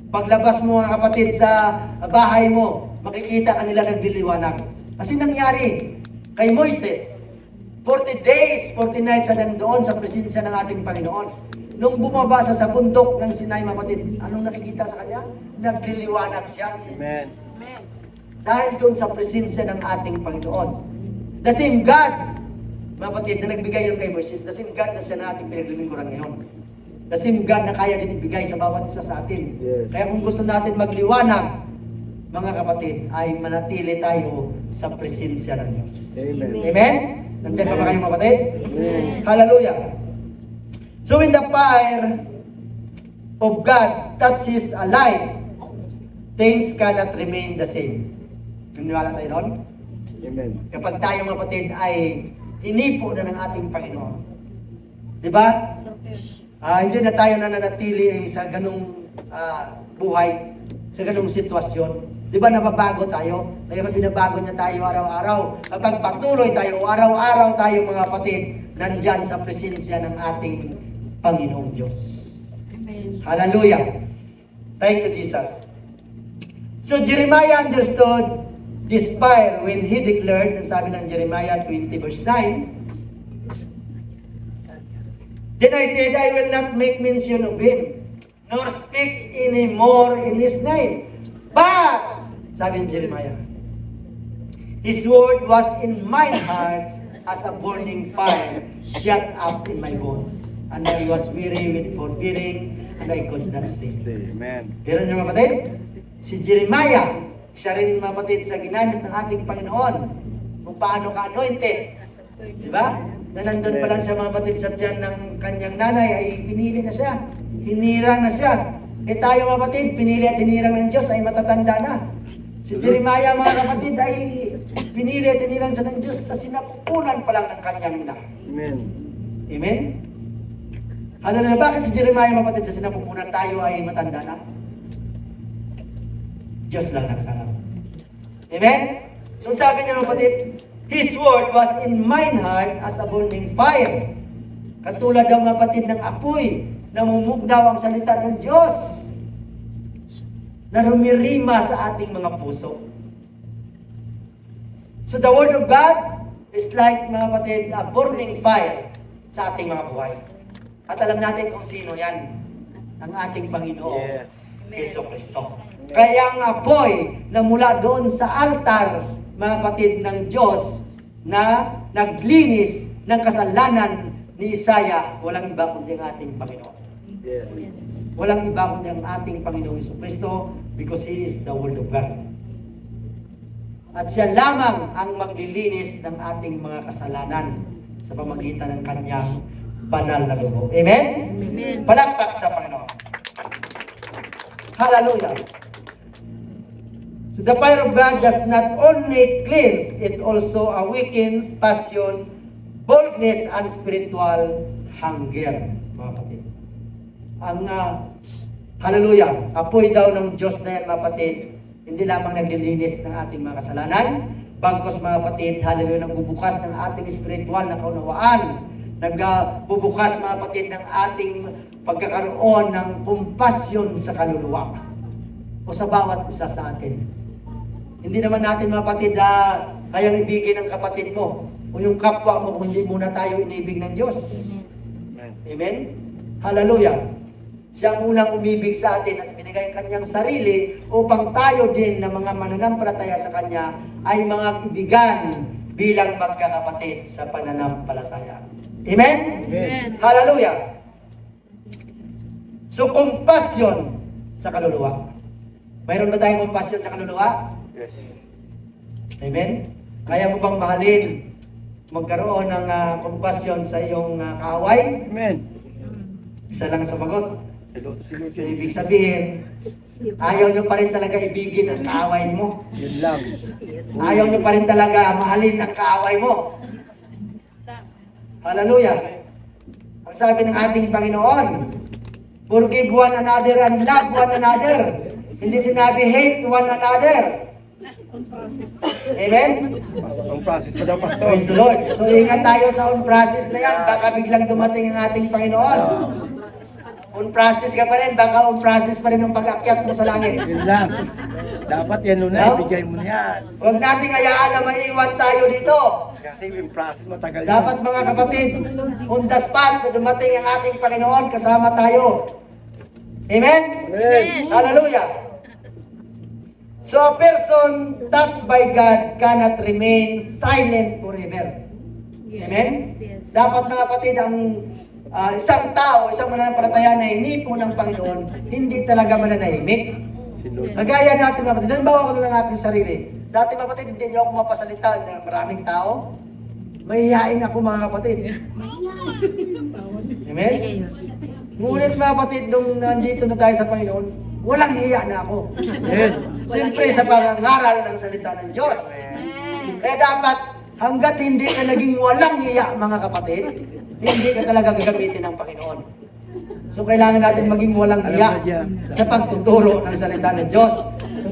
Paglabas mo, mga kapatid, sa bahay mo, makikita ka nila nagliliwanag. Kasi nangyari kay Moises, 40 days, 40 nights siya nandoon sa presensya ng ating Panginoon. Nung bumaba sa bundok ng Sinai, mga kapatid, anong nakikita sa kanya? Nagliliwanag siya. Amen. Dahil doon sa presensya ng ating Panginoon. The same God, mga kapatid, na nagbigay yun kay Moises, the same God na siya na ating pinaglilingkuran ngayon. The same God na kaya din ibigay sa bawat isa sa atin. Yes. Kaya kung gusto natin magliwanag, mga kapatid, ay manatili tayo sa presensya ng Diyos. Amen. Amen? Nandiyan pa ba kayo, mga kapatid? Amen. Hallelujah. So when the fire of God touches a life, things cannot remain the same. Naniwala tayo doon? Amen. Kapag tayo, mga kapatid, ay hinipo na ng ating Panginoon. Di ba? Hindi na tayo nananatili sa ganung buhay, sa ganung sitwasyon. Di ba nababago tayo? Kaya binabago niya tayo araw-araw. Kapag patuloy tayo, araw-araw tayo, mga kapatid, nandyan sa presensya ng ating Panginoong Diyos. Amen. Hallelujah. Thank you, Jesus. So Jeremiah understood this fire when he declared, ang sabi ng Jeremiah 20 verse 9, Then I said, I will not make mention of him, nor speak any more in his name. But, sabi ng Jeremiah, his word was in my heart as a burning fire shut up in my bones. And I was weary with forbearing, and I could not stay. Amen. Pero nyo, mga kapatid, si Jeremiah, siya rin, mga kapatid, sa ginamit ng ating Panginoon, kung paano ka anointed. Di ba? Na nandun pa lang siya, mga kapatid, sa tiyan ng kanyang nanay, ay pinili na siya. Hinirang na siya. E tayo, mga kapatid, pinili at hinirang ng Diyos, ay matatanda na. Si Jeremiah, mga kapatid, ay pinili at hinirang siya ng Diyos sa sinapupunan pa lang ng kanyang ina. Amen. Amen? Ano na, bakit si Jeremiah, mga kapatid, sa sinapupunan tayo ay matanda na? Diyos lang nakakaraw. Amen? So sabi niya, mga kapatid, His word was in mine heart as a burning fire. Katulad ng, mga kapatid, ng apoy, namumugnaw ang salita ng Diyos na rumirima sa ating mga puso. So the word of God is like, mga kapatid, a burning fire sa ating mga buhay. At alam natin kung sino yan. Ang ating Panginoon, Yes. Hesus Kristo. Kaya ang apoy na mula doon sa altar, mga kapatid, ng Diyos na naglinis ng kasalanan ni Isaiah, walang iba kundi ang ating Panginoon. Yes. Walang iba kundi ang ating Panginoong Hesus Kristo because He is the Word of God. At siya lamang ang maglilinis ng ating mga kasalanan sa pamagitan ng kanyang banal na dugo. Amen? Amen. Palakpak sa Panginoon. Hallelujah. So the fire of God does not only cleanse, it also awakens passion, boldness, and spiritual hunger, mga kapatid. Ang hallelujah, apoy daw ng Diyos na yan, mga kapatid, hindi lamang naglilinis ng ating mga kasalanan, bagkos, mga kapatid, hallelujah, nagbubukas ng ating spiritual na kaunawaan, nagbubukas, mga kapatid, ng ating pagkakaroon ng compassion sa kaluluwa o sa bawat isa sa atin. Hindi naman natin, mga kapatid, kayang ibigin ng kapatid mo o yung kapwa mo kung hindi muna tayo inibig ng Diyos. Amen. Amen? Hallelujah. Siyang unang umibig sa atin at binigay ang kanyang sarili upang tayo din na mga mananampalataya sa kanya ay mga kaibigan bilang magkakapatid sa pananampalataya. Amen? Amen. Hallelujah. So, compassion sa kaluluwa. Mayroon ba tayong compassion sa kaluluwa? Yes. Amen? Kaya mo bang mahalin, magkaroon ng compassion sa iyong kaaway? Amen. Isa lang sa sagot. Hello to So, ibig sabihin, ayaw nyo pa rin talaga ibigin ang kaaway mo. Yun lang. Ayaw nyo pa rin talaga mahalin ang kaaway mo. Hallelujah. Ang sabi ng ating Panginoon, forgive one another and love one another. Hindi sinabi hate one another. Amen? Ang process pa daw, Pastor. Praise the Lord. So ingat tayo sa on process na yan. Baka biglang dumating ang ating Panginoon. On process ka pa rin. Baka on process pa rin ang pag-akyat mo sa langit. Yun lang. Dapat yan nun na, ibigay mo na yan. Huwag nating hayaan na maiwan tayo dito. Kasi yung process matagal yun. Dapat mga kapatid, on the spot na dumating ang ating Panginoon, kasama tayo. Amen? Amen. Hallelujah. So a person touched by God cannot remain silent forever. Amen? Dapat mga kapatid, ang isang tao, isang mananampalataya na hinipo ng Panginoon, hindi talaga mananahimik. Si Lord. Kagaya natin mga kapatid, halimbawa ko na lang aking sarili. Dati mga kapatid, hindi niyo ako mapasalita ng maraming tao. Mahihain ako mga kapatid. Amen? Ngunit mga kapatid, nung nandito na tayo sa Panginoon, walang hiya na ako. Amen. Siyempre sa pangangaral ng salita ng Diyos. Kaya dapat, hanggat hindi ka naging walang hiya mga kapatid, hindi ka talaga gagamitin ng Panginoon. So kailangan natin maging walang hiya sa pagtuturo ng salita ng Diyos.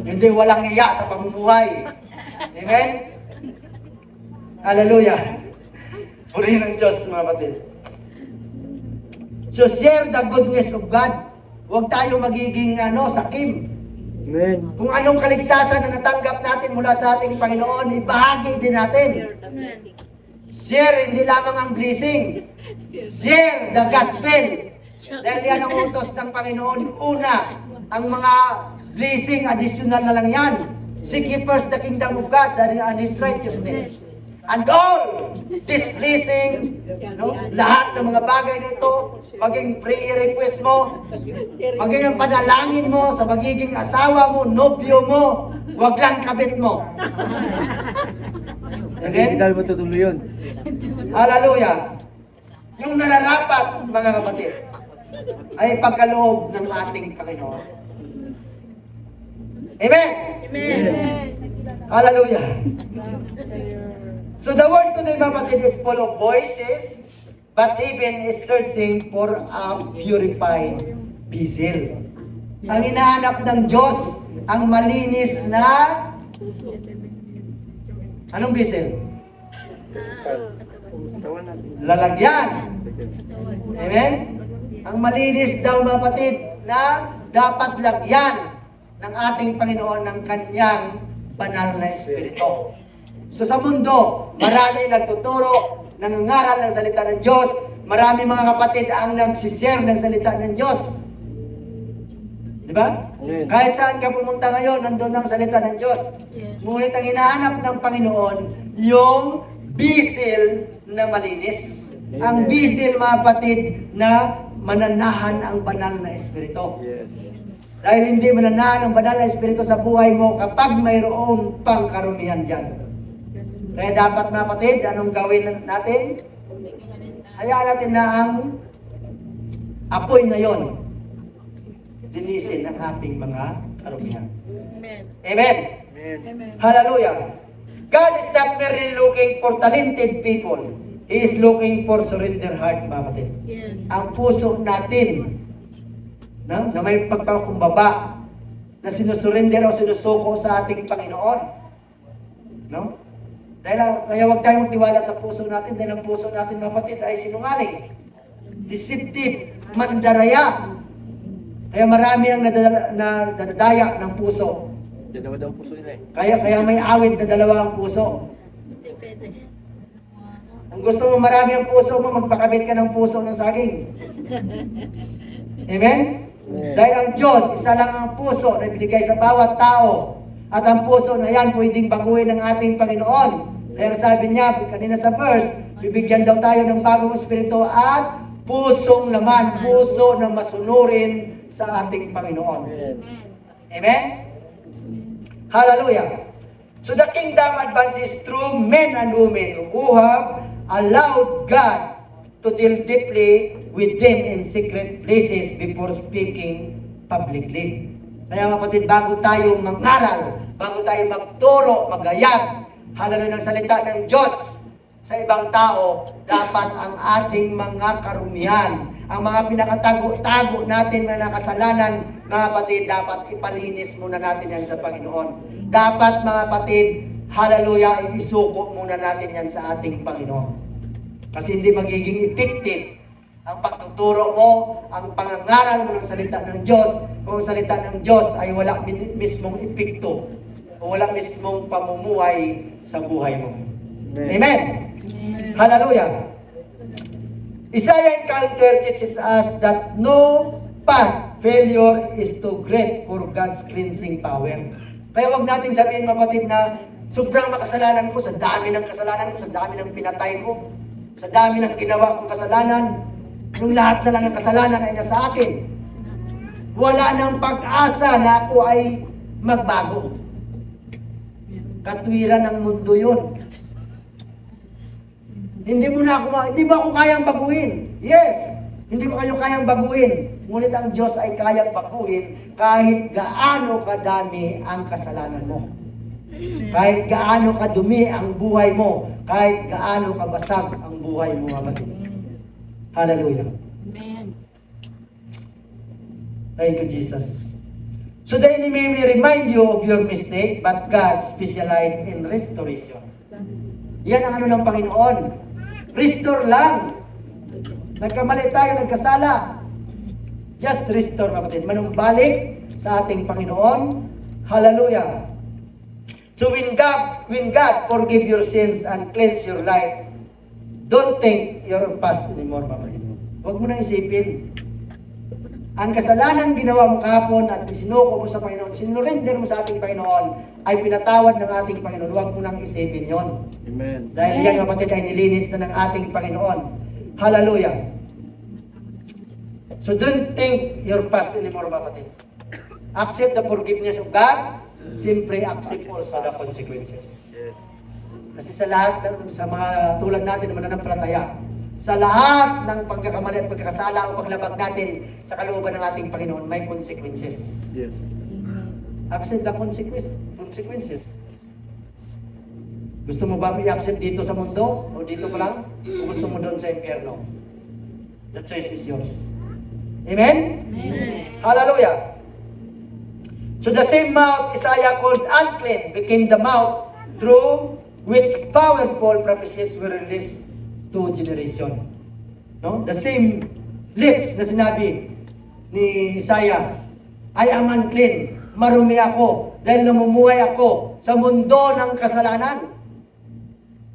Hindi walang hiya sa pamumuhay. Amen? Hallelujah. Purihin ng Diyos mga kapatid. So share the goodness of God. Huwag tayo magiging sakim. Amen. Kung anong kaligtasan na natanggap natin mula sa ating Panginoon, ibahagi din natin. Share hindi lamang ang blessing. Share the gospel. Dahil yan ang utos ng Panginoon. Una, ang mga blessing, additional na lang yan. Seek ye first the kingdom of God and His righteousness. And all this blessing, lahat ng mga bagay na ito, maging prayer request mo, maging ang panalangin mo sa magiging asawa mo, nobyo mo, wag lang kabit mo. Kasi hindi dahil matutuloy yun. Hallelujah. Yung nararapat, mga kapatid, ay pagkaloob ng ating Panginoon. Amen? Amen. Hallelujah. So the word today, mga kapatid, is full of voices, but heaven is searching for a purified vessel. Ang hinahanap ng Diyos, ang malinis na anong vessel? Lalagyan. Amen? Ang malinis daw mga kapatid na dapat lagyan ng ating Panginoon ng kanyang banal na Espiritu. So sa mundo, marami nagtuturo, nangangaral ng salita ng Diyos, marami mga kapatid ang nagsishare ng salita ng Diyos. Di ba? Amen. Kahit saan ka pumunta ngayon, nandun ang salita ng Diyos. Ngunit ang hinahanap ng Panginoon, yung bisil na malinis. Amen. Ang bisil mga kapatid na mananahan ang banal na Espiritu. Yes. Dahil hindi mananahan ang banal na Espiritu sa buhay mo kapag mayroon pang karumihan dyan. Kaya dapat mga kapatid, anong gawin natin? Hayaan natin na ang apoy na yon linisin ang ating mga karumihan. Amen. Amen? Amen. Hallelujah. God is not merely looking for talented people. He is looking for surrender heart, mga kapatid. Yes. Ang puso natin na may pagpakumbaba na sinusurrender o sinusuko sa ating Panginoon. No? Dahil kaya huwag tayong magtiwala sa puso natin dahil ang puso natin, mga kapatid, ay sinungaling, deceptive, mandaraya. Kaya marami ang nadadaya ng puso. Dalawa daw ang puso nila eh. Kaya may awit na dalawa ang puso. Hindi pwede. Ang Kung gusto mo marami ang puso mo, magpakabit ka ng puso ng saging. Amen? Dahil ang Diyos, isa lang ang puso na binigay sa bawat tao. At ang puso na yan, pwedeng baguhin ng ating Panginoon. Kaya sabi niya, kanina sa verse, bibigyan daw tayo ng bagong espiritu at pusong laman, puso na masunurin sa ating Panginoon. Amen? Hallelujah. So the kingdom advances through men and women who have allowed God to deal deeply with them in secret places before speaking publicly. Kaya kapatid, bago tayo mangaral, bago tayo magturo, magayag, hallelujah, ng salita ng Diyos sa ibang tao, dapat ang ating mga karumihan, ang mga pinakatago-tago natin na nakasalanan, mga kapatid, dapat ipalinis muna natin yan sa Panginoon. Dapat, mga kapatid, hallelujah, isuko muna natin yan sa ating Panginoon. Kasi hindi magiging effective ang pagtuturo mo, ang pangangaral mo ng salita ng Diyos, kung ang salita ng Diyos ay wala mismong epekto o wala mismong pamumuhay sa buhay mo. Amen? Hallelujah! Isaiah encounter teaches us that no past failure is too great for God's cleansing power. Kaya wag natin sabihin, kapatid, na sobrang makasalanan ko, sa dami ng kasalanan ko, sa dami ng pinatay ko, sa dami ng ginawa kong kasalanan, yung lahat na lang ng kasalanan ay nasa akin. Wala nang pag-asa na ako ay magbago. Katwiran ng mundo yun. Hindi mo ako kayang baguhin. Yes, hindi ko kayo kayang baguhin. Ngunit ang Diyos ay kayang baguhin kahit gaano kadami ang kasalanan mo. Kahit gaano kadumi ang buhay mo, kahit gaano kabasag ang buhay mo, kapatid. Hallelujah. Amen. Thank you, Jesus. So the enemy may remind you of your mistake, but God specializes in restoration. Yan ang ano ng Panginoon. Restore lang. Nagkamali tayo, nagkasala. Just restore, kapatid. Manumbalik sa ating Panginoon. Hallelujah. So when God forgive your sins and cleanse your life, don't think your past anymore, kapatid. Huwag mo nang isipin. Ang kasalanan ginawa mo kahapon at isinuko mo sa Panginoon, sinurrender mo sa ating Panginoon, ay pinatawad ng ating Panginoon. Huwag mo nang isipin yon. Amen. Dahil yan, kapatid, ay nilinis na ng ating Panginoon. Hallelujah. So don't think your past anymore, kapatid. Accept the forgiveness of God. Simply accept also the consequences. Kasi sa lahat, sa mga tulad natin na mananampalataya, sa lahat ng pagkakamali at pagkakasala o paglabag natin sa kalooban ng ating Panginoon, may consequences. Yes. Accept the consequences. Gusto mo ba i-accept dito sa mundo? O dito pa lang? O gusto mo doon sa impyerno? The choice is yours. Amen? Amen. Hallelujah! So the same mouth Isaiah called unclean became the mouth through which powerful prophecies were released to generation. No? The same lips na sinabi ni Isaiah, I am unclean, marumi ako, dahil namumuhay ako sa mundo ng kasalanan.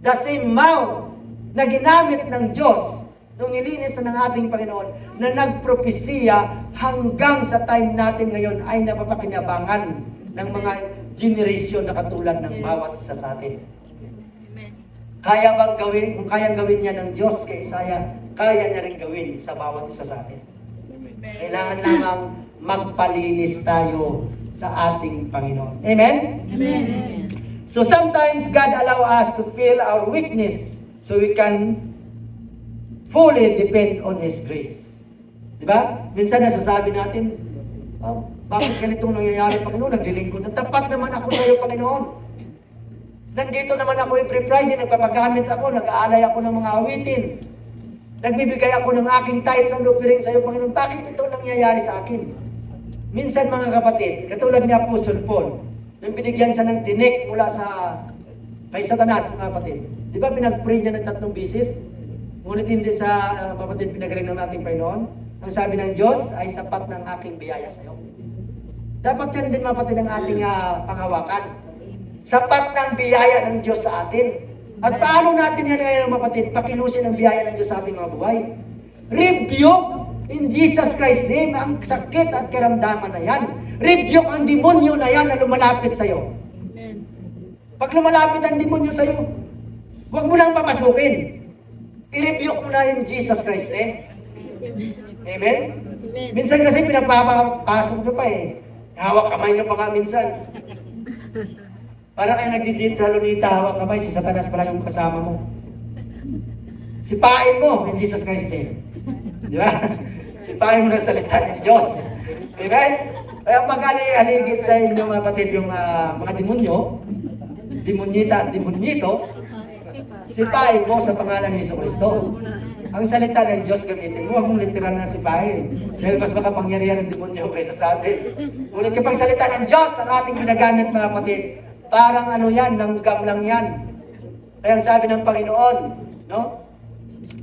The same mouth na ginamit ng Diyos nung nilinis na ng ating Panginoon na nagpropesiya hanggang sa time natin ngayon ay napapakinabangan ng mga generation na katulad ng bawat isa sa atin. Kaya bang gawin, kung kayang gawin niya ng Diyos kay Isaiah, kaya niya rin gawin sa bawat isa sa atin. Kailangan lamang magpalinis tayo sa ating Panginoon. Amen? Amen. So sometimes God allow us to feel our weakness so we can fully depend on His grace. Diba? Minsan nasasabi natin, bakit ganitong nangyayari, Panginoon? Naglilingkod. Tapat naman ako sa iyo, Panginoon. Nandito naman ako every Friday, nagpapagamit ako, nag-aalay ako ng mga awitin. Nagbibigay ako ng aking tithes and offering sa iyo, Panginoon. Bakit ito nangyayari sa akin? Minsan, mga kapatid, katulad ni Apostle Paul, nang binigyan siya ng tinik mula kay Satanas, mga kapatid. Di ba pinag-pray niya ng 3 bisis? Ngunit hindi sa kapatid pinagaling ng ating Panginoon. Ang sabi ng Diyos ay sapat ng aking biyaya sa iyo. Dapat yan din, mga kapatid, ang ating panghawakan. Sapat ng biyaya ng Diyos sa atin. At paano natin yan ngayon mga kapatid, pakilusin ang biyaya ng Diyos sa ating mga buhay? Rebuke in Jesus Christ's name ang sakit at karamdaman na yan. Rebuke ang demonyo na yan na lumalapit sa'yo. Pag lumalapit ang demonyo sa'yo, huwag mo nang papasukin. I-rebuke mo na in Jesus Christ's name. Amen? Minsan kasi pinapapasok nyo pa eh. Hawak kamay nyo pa nga minsan. Para kayo nagdidit sa lunita, hawak kamay, si Satanas pala yung kasama mo. Sipain mo in Jesus Christ's name. Di ba? Sipain mo ng salita ng Diyos. Amen? Kaya pag haligid sa inyo mga kapatid yung mga demonyo, demonyita at demonyito, sipain mo sa pangalan ni Hesus Kristo. Ang salita ng Diyos gamitin mo, huwag mong literal na sipahin. Dahil mas makapangyarihan ng demonyo kaysa sa atin. Ngunit kapag salita ng Diyos, ang ating ginagamit mga kapatid, parang ano yan, langgam lang yan. Kaya ang sabi ng Panginoon, no?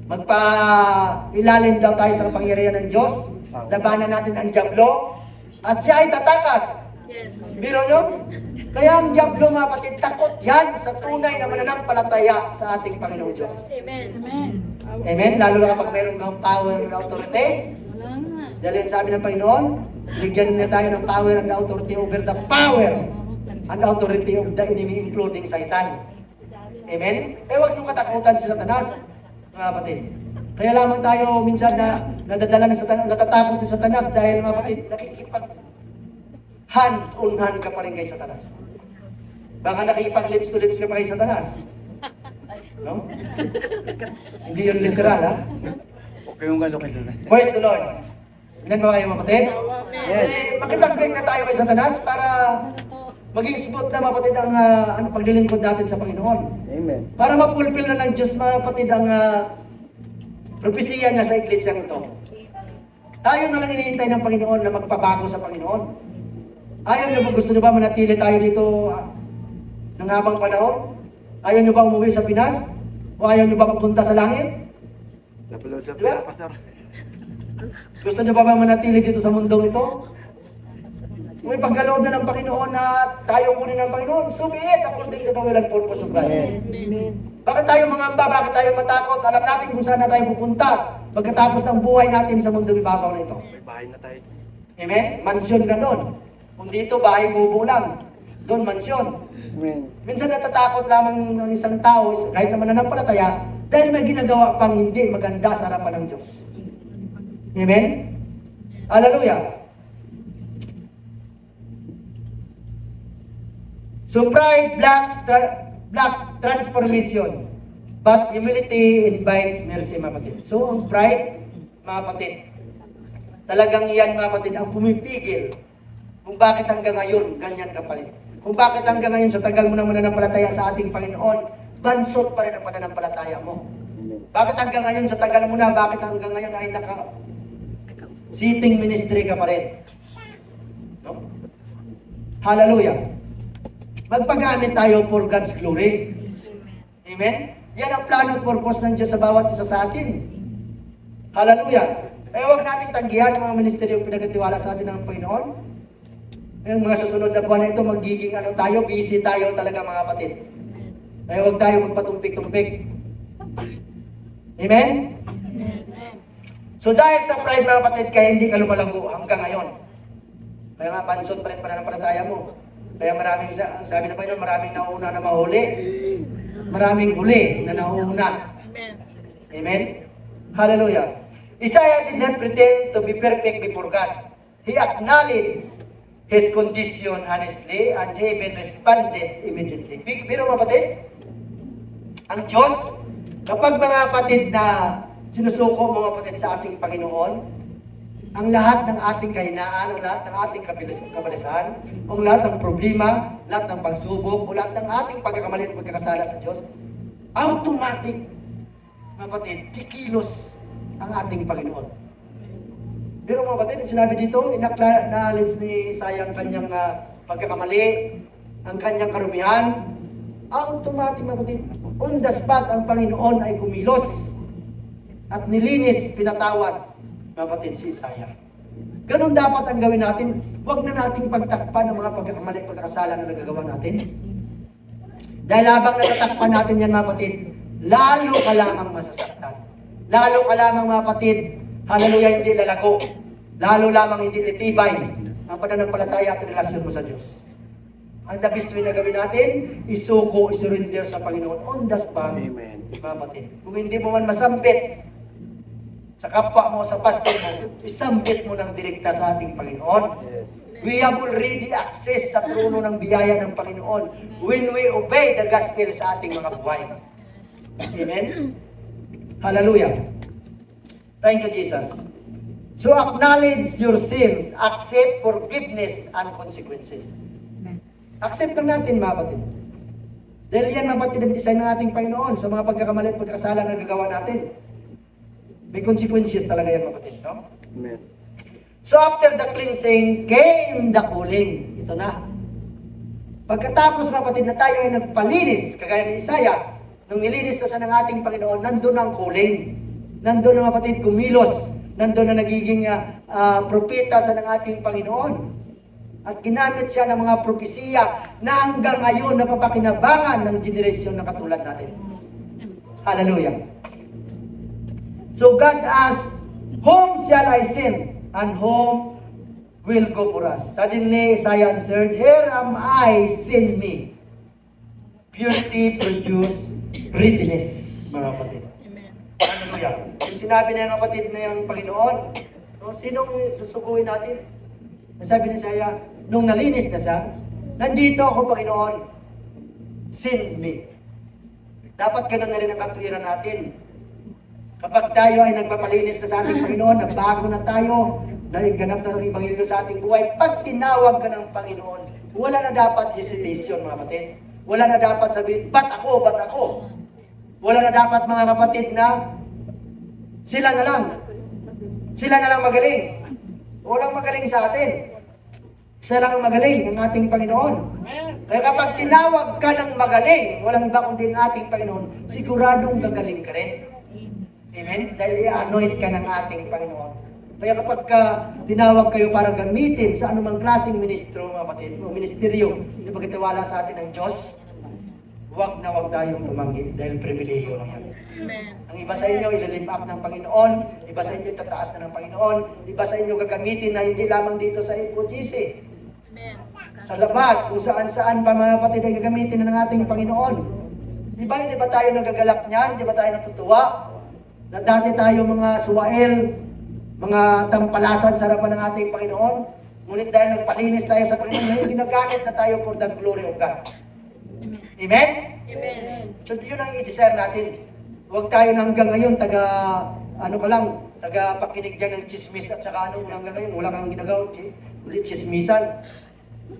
Magpa-ilalim daw tayo sa kapangyarihan ng Diyos, labanan natin ang dyablo, at siya ay tatakas. Biro nyo? Kaya ang dyablo mga kapatid, takot yan sa tunay na mananampalataya sa ating Panginoong Diyos. Amen? Lalo na kapag meron kang power and authority. Dahil sabi ng Panginoon, bigyan niya tayo ng power and authority over the power and authority of the enemy, including Satan. Amen? huwag niyong katakutan si Satanas, mga kapatid. Kaya lamang tayo minsan na nadadala ng Satanas, natatakot ng Satanas dahil mga kapatid, hand on hand ka pa rin kay Satanas. Baka nakikipag lips to lips ka pa kay Satanas. No? Hindi yun literal, ha? Okay yung gano'n kay Satanas. Praise the Lord. Ganyan ba kayo mga kapatid? Yes. Makipag-break na tayo kay Satanas para maging smooth na mga kapatid ang paglilingkod natin sa Panginoon. Amen. Para mapulpil na ng Diyos mga kapatid ang propesiya niya sa iglesyang ito. Tayo na lang hinihintay ng Panginoon na magpabago sa Panginoon. Ayaw niyo ba, gusto niyo ba manatili tayo dito ng habang panahon? Ayaw niyo ba umuwi sa Pinas? O ayaw niyo ba papunta sa langit? Napalood sa Diba? Pastor. Gusto niyo ba manatili dito sa mundong ito? May pagkaloob na ng Panginoon na tayo kunin ng Panginoon, so be it according to the will and purpose of God. Bakit tayo mangamba? Bakit tayo matakot? Alam natin kung saan na tayo pupunta pagkatapos ng buhay natin sa mundong ibabaw na ito. May bahay na tayo. Amen? Mansyon ka doon. Kung dito, bahay bubo lang. Doon, mansyon. Amen. Minsan natatakot lamang ng isang tao, kahit naman nanampalataya, dahil may ginagawa pang hindi maganda sa harapan ng Diyos. Amen? Hallelujah! So pride blocks transformation, but humility invites mercy, mga kapatid. So ang pride, mga kapatid, talagang yan, mga kapatid, ang pumipigil kung bakit hanggang ngayon, ganyan ka pa rin. Kung bakit hanggang ngayon, sa tagal mo nang mananampalataya sa ating Panginoon, bansot pa rin ang pananampalataya mo. Bakit hanggang ngayon, sa tagal mo na, bakit hanggang ngayon ay sitting ministry ka pa rin? No? Hallelujah! Magpagamit tayo for God's glory. Amen? Yan ang plano at purpose ng Diyos sa bawat isa sa atin. Hallelujah! Huwag nating tanggihan ang mga ministeryo pinagkatiwala sa atin ng Panginoon. Yung mga susunod na buwan na ito, magiging tayo, busy tayo talaga mga kapatid. Huwag tayo magpatumpik-tumpik. Amen? So dahil sa pride mga kapatid, kaya hindi ka lumalago hanggang ngayon. Kaya nga, pansot pa rin pananampalataya mo. Kaya maraming, sabi na Panginoon, maraming nauna na mahuli. Maraming huli na nauna. Amen? Hallelujah. Isaiah did not pretend to be perfect before God. He acknowledged his condition honestly and he even responded immediately. Pero mga kapatid, ang Diyos, kapag mga kapatid na sinusuko mga kapatid sa ating Panginoon, ang lahat ng ating kahinaan, ang lahat ng ating kabalisan, ang lahat ng problema, lahat ng pagsubok, o lahat ng ating pagkakamali at pagkakasala sa Diyos, automatic, mga kapatid, kikilos ang ating Panginoon. Pero mga kapatid, sinabi dito, in-acknowledge ni Isaiah ang kanyang pagkakamali, ang kanyang karumihan, automatic mga kapatid, on the spot ang Panginoon ay kumilos at nilinis, pinatawad, mga kapatid, si Isaiah. Ganun dapat ang gawin natin. Huwag na nating pagtakpan ng mga pagkakamali, pagkakasala na nagagawa natin. Dahil habang natatakpan natin yan mga kapatid, lalo ka lamang masasaktan. Lalo ka lamang mga kapatid, hallelujah, hindi lalago. Lalo lamang hindi titibay ang pananampalataya at relasyon mo sa Diyos. Ang the best way na gawin natin, isuko, isurrender sa Panginoon on the spot, Amen. mga kapatid. Kung hindi mo man masambit sa kapwa mo, sa pastor mo, isambit mo ng direkta sa ating Panginoon. We have already access sa trono ng biyaya ng Panginoon when we obey the gospel sa ating mga buhay. Amen? Hallelujah. Thank you, Jesus. So acknowledge your sins, accept forgiveness and consequences. Accept lang natin, mga kapatid. Dahil yan, mga kapatid, ang design ng ating Panginoon sa mga pagkakamali at pagkasala na nagagawa natin. May consequences talaga yan, mga kapatid. No? Amen. So after the cleansing, came the cooling. Ito na. Pagkatapos, mga kapatid, na tayo ay nagpalinis, kagaya ni Isaiah, nung nilinis na sa ng ating Panginoon, nandun ang cooling. Nandun na, mga kapatid, kumilos. Nandun na nagiging propeta sa ng ating Panginoon. At ginamit siya ng mga propesiya na hanggang ngayon napapakinabangan ng generasyon na katulad natin. Hallelujah. So God asked, whom shall I send? And whom will go for us? Suddenly Isaiah answered, here am I, send me. Purity produce readiness, mga kapatid. Hallelujah. Yung sinabi na yung kapatid na yung Panginoon, no, sinong susuguin natin? Sabi ni Isaiah, nung nalinis na siya, nandito ako, Panginoon, send me. Dapat ganun na rin ang katwiran natin. Kapag tayo ay nagpapalinis na sa ating Panginoon, na bago na tayo, ganap na ang Ebanghelyo sa ating buhay, pag tinawag ka ng Panginoon, wala na dapat hesitation, mga kapatid. Wala na dapat sabihin, ba't ako, ba't ako? Wala na dapat, mga kapatid, na sila na lang magaling. Walang magaling sa atin. Siya lang ang magaling, ang ating Panginoon. Kaya kapag tinawag ka ng magaling, walang iba kundi ang ating Panginoon, siguradong gagaling ka rin. Amen? Dahil i-anoint ka ng ating Panginoon. Kaya kapag tinawag kayo para gamitin sa anumang klaseng ministro, mga kapatid, o ministeryo, na pagkatiwala sa atin ng Diyos, huwag na huwag tayong tumanggi dahil pribileyo lang yan. Ang iba sa inyo, ililift up ng Panginoon. Iba sa inyo, tataas na ng Panginoon. Iba sa inyo, gagamitin na hindi lamang dito sa FOGC. Sa labas, kung saan-saan pa, mga kapatid, ay gagamitin na ng ating Panginoon. Hindi ba tayo nagagalak niyan? Di ba tayo natutuwa? Na dati tayo mga suwael, mga tampalasan sa harapan ng ating Panginoon. Ngunit dahil nagpalinis tayo sa Panginoon, ngayon ginagamit na tayo for the glory of God. Amen? Amen. So yun ang i-desire natin. Huwag tayo na hanggang ngayon taga pakinig dyan ng chismis at saka hanggang ngayon wala kang ginagawa, ulit chismisan.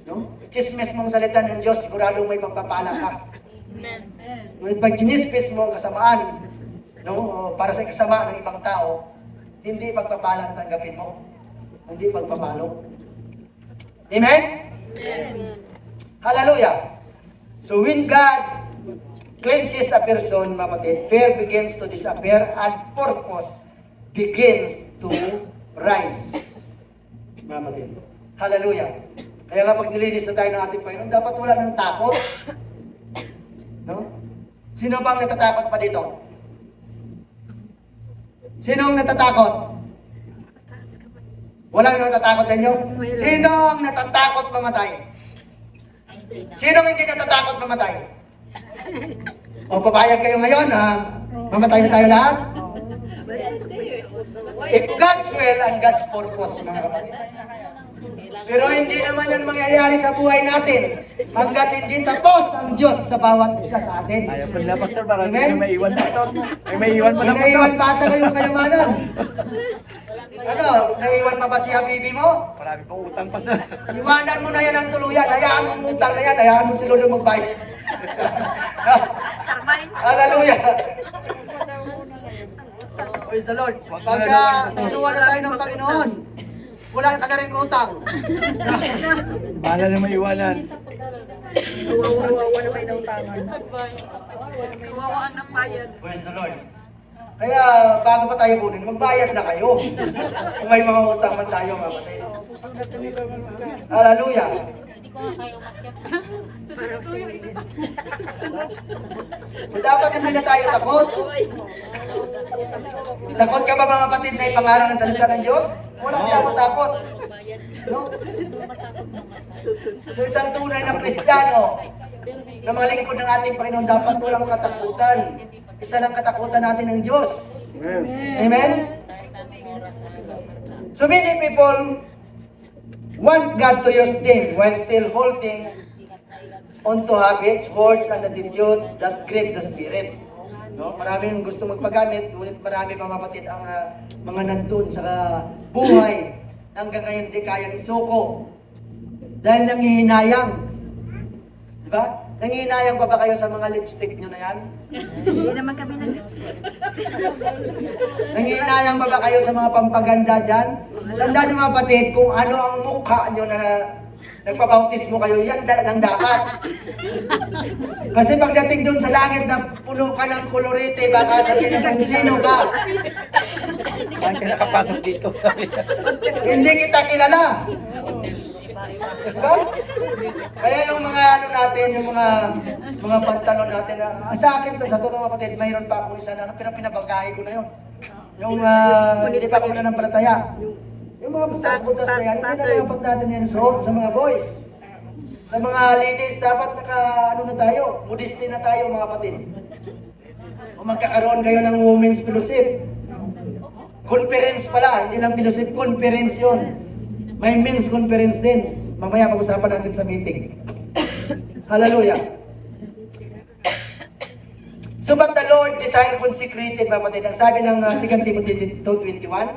No? Chismis mong salita ng Diyos, siguradong may pagpapala ka. Amen. Ngunit pag chinismis mo ang kasamaan, no, para sa kasama ng ibang tao, hindi pagpapala ang tanggapin mo. Hindi pagpapalo. Amen? Amen. Hallelujah! So when God cleanses a person, mga kapatid, fear begins to disappear and purpose begins to rise. Mga kapatid. Hallelujah! Kaya nga pag nilinis na tayo ng ating Panginoon, dapat wala ng takot. No? Sino bang natatakot pa dito? Sinong natatakot? Walang natatakot sa inyo? Sinong natatakot mamatay? Sinong hindi natatakot mamatay? O papayag kayo ngayon na mamatay na tayo lahat? If God's will and God's purpose, mga kapatid. Pero hindi naman yan mangyayari sa buhay natin hanggat hindi tapos ang Diyos sa bawat isa sa atin. Ayaw pa nila, Pastor, para hindi Amen? na may iwan, Pastor. Ay, may iwan pa na, May naiwan Pastor. pa ata kayong kayamanan. Ano, naiwan pa ba si Habibi mo? Marami pang utang, Pastor. Iwanan mo na yan ang tuluyan. Hayaan mo ang utang na yan. Hayaan mo si Lord magbayad. Hallelujah. Praise the Lord. Pagka tunuan na tayo ng Panginoon, wala ka na rin utang. Bahala na may iwanan. Kawawa na may nautangan. Kawawa ang nambayad. Praise the Lord. Kaya bago pa tayo kunin, magbayad na kayo. Kung may mga utang man tayo, mga kapatid. Hallelujah. Hindi ko nga kaya umakyat. So dapat hindi na tayo takot. Takot ka ba mga kapatid na ipangaral ng salita ng Diyos? Wala ka dapat takot. No? So isang tunay na Kristiyano na mga lingkod ng ating Panginoon dapat walang katakutan. Isa lang katakutan natin ng Diyos. Amen? So many people want God to use them while still holding onto habits, words, and attitude that grieve the Spirit. No? Maraming gusto magpagamit, ngunit marami mga kapatid ang mga nandun sa buhay hanggang ngayon hindi kayang isuko. Dahil nangihinayang. Di ba? Nangihinayang pa ba kayo sa mga lipstick nyo na yan? Hindi naman kami ng lipstick. Nangihinayang pa ba kayo sa mga pampaganda dyan? Tandaan nyo mga kapatid, kung ano ang mukha nyo na nagpabautismo kayo, yan lang dapat. Kasi pagdating doon sa langit na puno ka ng kolorite, baka sabihin kung sino ka. Bakit ka nakapasok dito? Hindi kita kilala. Diba? Kaya yung mga ano natin, yung mga pantalon natin, sa akin to, sa totoo mga kapatid, mayroon pa akong isa na pero pinabagahe ko na yun. Yung hindi pa ako nananampalataya. Yung mga butas-butas na yan, hindi na dapat natin yan suot sa mga boys. Sa mga ladies, dapat ano na tayo, modesty na tayo mga kapatid. O magkakaroon kayo ng women's fellowship. Conference pala, hindi lang fellowship, conference yun. May men's conference din. Mamaya pag-usapan natin sa meeting. Hallelujah. So but the Lord desire consecrated, mga kapatid. Ang sabi ng 2 Timothy 2:21,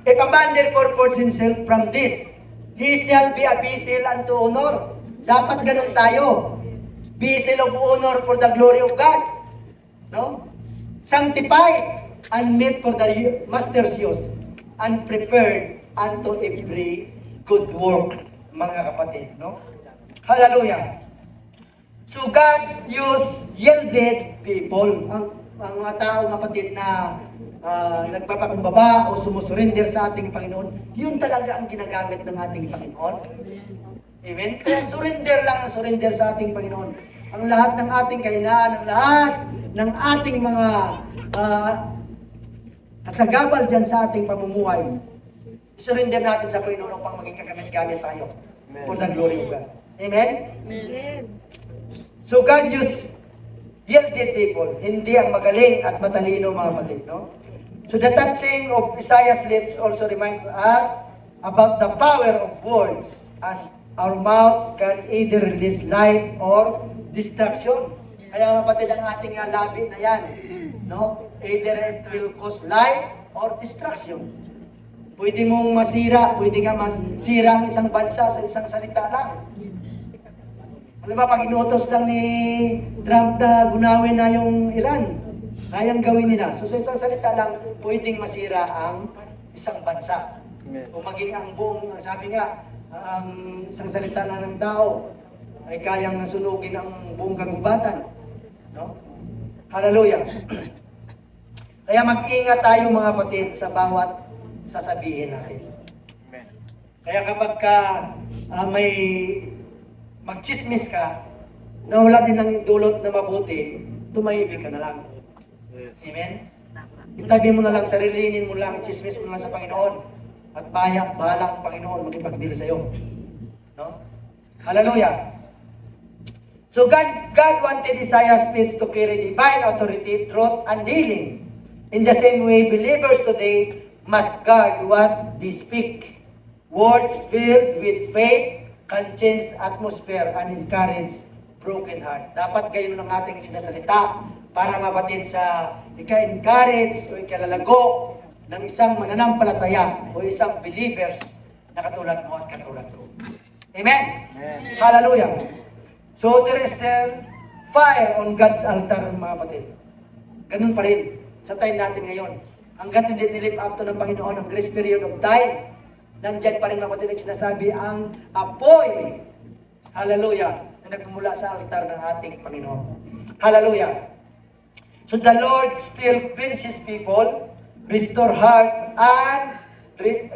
if a man therefore purge himself from this, he shall be a vessel unto honor. Dapat ganun tayo. Vessel of honor for the glory of God. No? Sanctified and meet for the master's use and prepared unto every good work, mga kapatid. No? Hallelujah. So God used yielded people, ang mga tao, kapatid na nagpapakumbaba o sumusurrender sa ating Panginoon, yun talaga ang ginagamit ng ating Panginoon. Amen? Kaya surrender lang ang surrender sa ating Panginoon. Ang lahat ng ating kahinaan, ang lahat ng ating mga kasagabal dyan sa ating pamumuhay, surrender natin sa Panginoon upang maging kagamit-gamit tayo for the glory of God. Amen? Amen. So God used yielded people, hindi ang magaling at matalino mga kapatid, no? So the touching of Isaiah's lips also reminds us about the power of words, and our mouths can either release life or destruction. Kaya mga kapatid, ang ating labi na yan, no? Either it will cause life or destruction. Pwede mong masira, pwede nga masira ang isang bansa sa isang salita lang. Ano ba, pag inuutos lang ni Trump na gunawin na yung Iran, kayang gawin nila. So sa isang salita lang, pwedeng masira ang isang bansa. O maging ang buong, sabi nga, ang isang salita na ng tao ay kayang sunugin ang buong kagubatan. No? Hallelujah. Kaya mag-ingat tayo mga kapatid sa bawat sasabihin natin. Kaya kapag may magchismis ka, na wala din ng dulot na mabuti, tumahimik ka na lang. Amen? Itabi mo na lang, sarilinin mo lang, chismis mo lang sa Panginoon. At bahala ang Panginoon makipagdil sa iyo. No? Hallelujah! So God wanted Isaiah's speech to carry divine authority, truth, and healing. In the same way, believers today must guard what they speak. Words filled with faith can change atmosphere and encourage broken heart. Dapat gayon ang ating sinasalita para mapatid sa ika-encourage o ikalalago ng isang mananampalataya o isang believers na katulad mo at katulad ko. Amen? Amen. Hallelujah! So there is still fire on God's altar, mga kapatid. Ganun pa rin sa time natin ngayon. Hanggat hindi nilift up to ng Panginoon ang grace period of time, nandyan pa rin mga kapatid ang sinasabi ang apoy. Hallelujah! Na nagmumula sa altar ng ating Panginoon. Hallelujah! So the Lord still cleanses people, restore hearts, and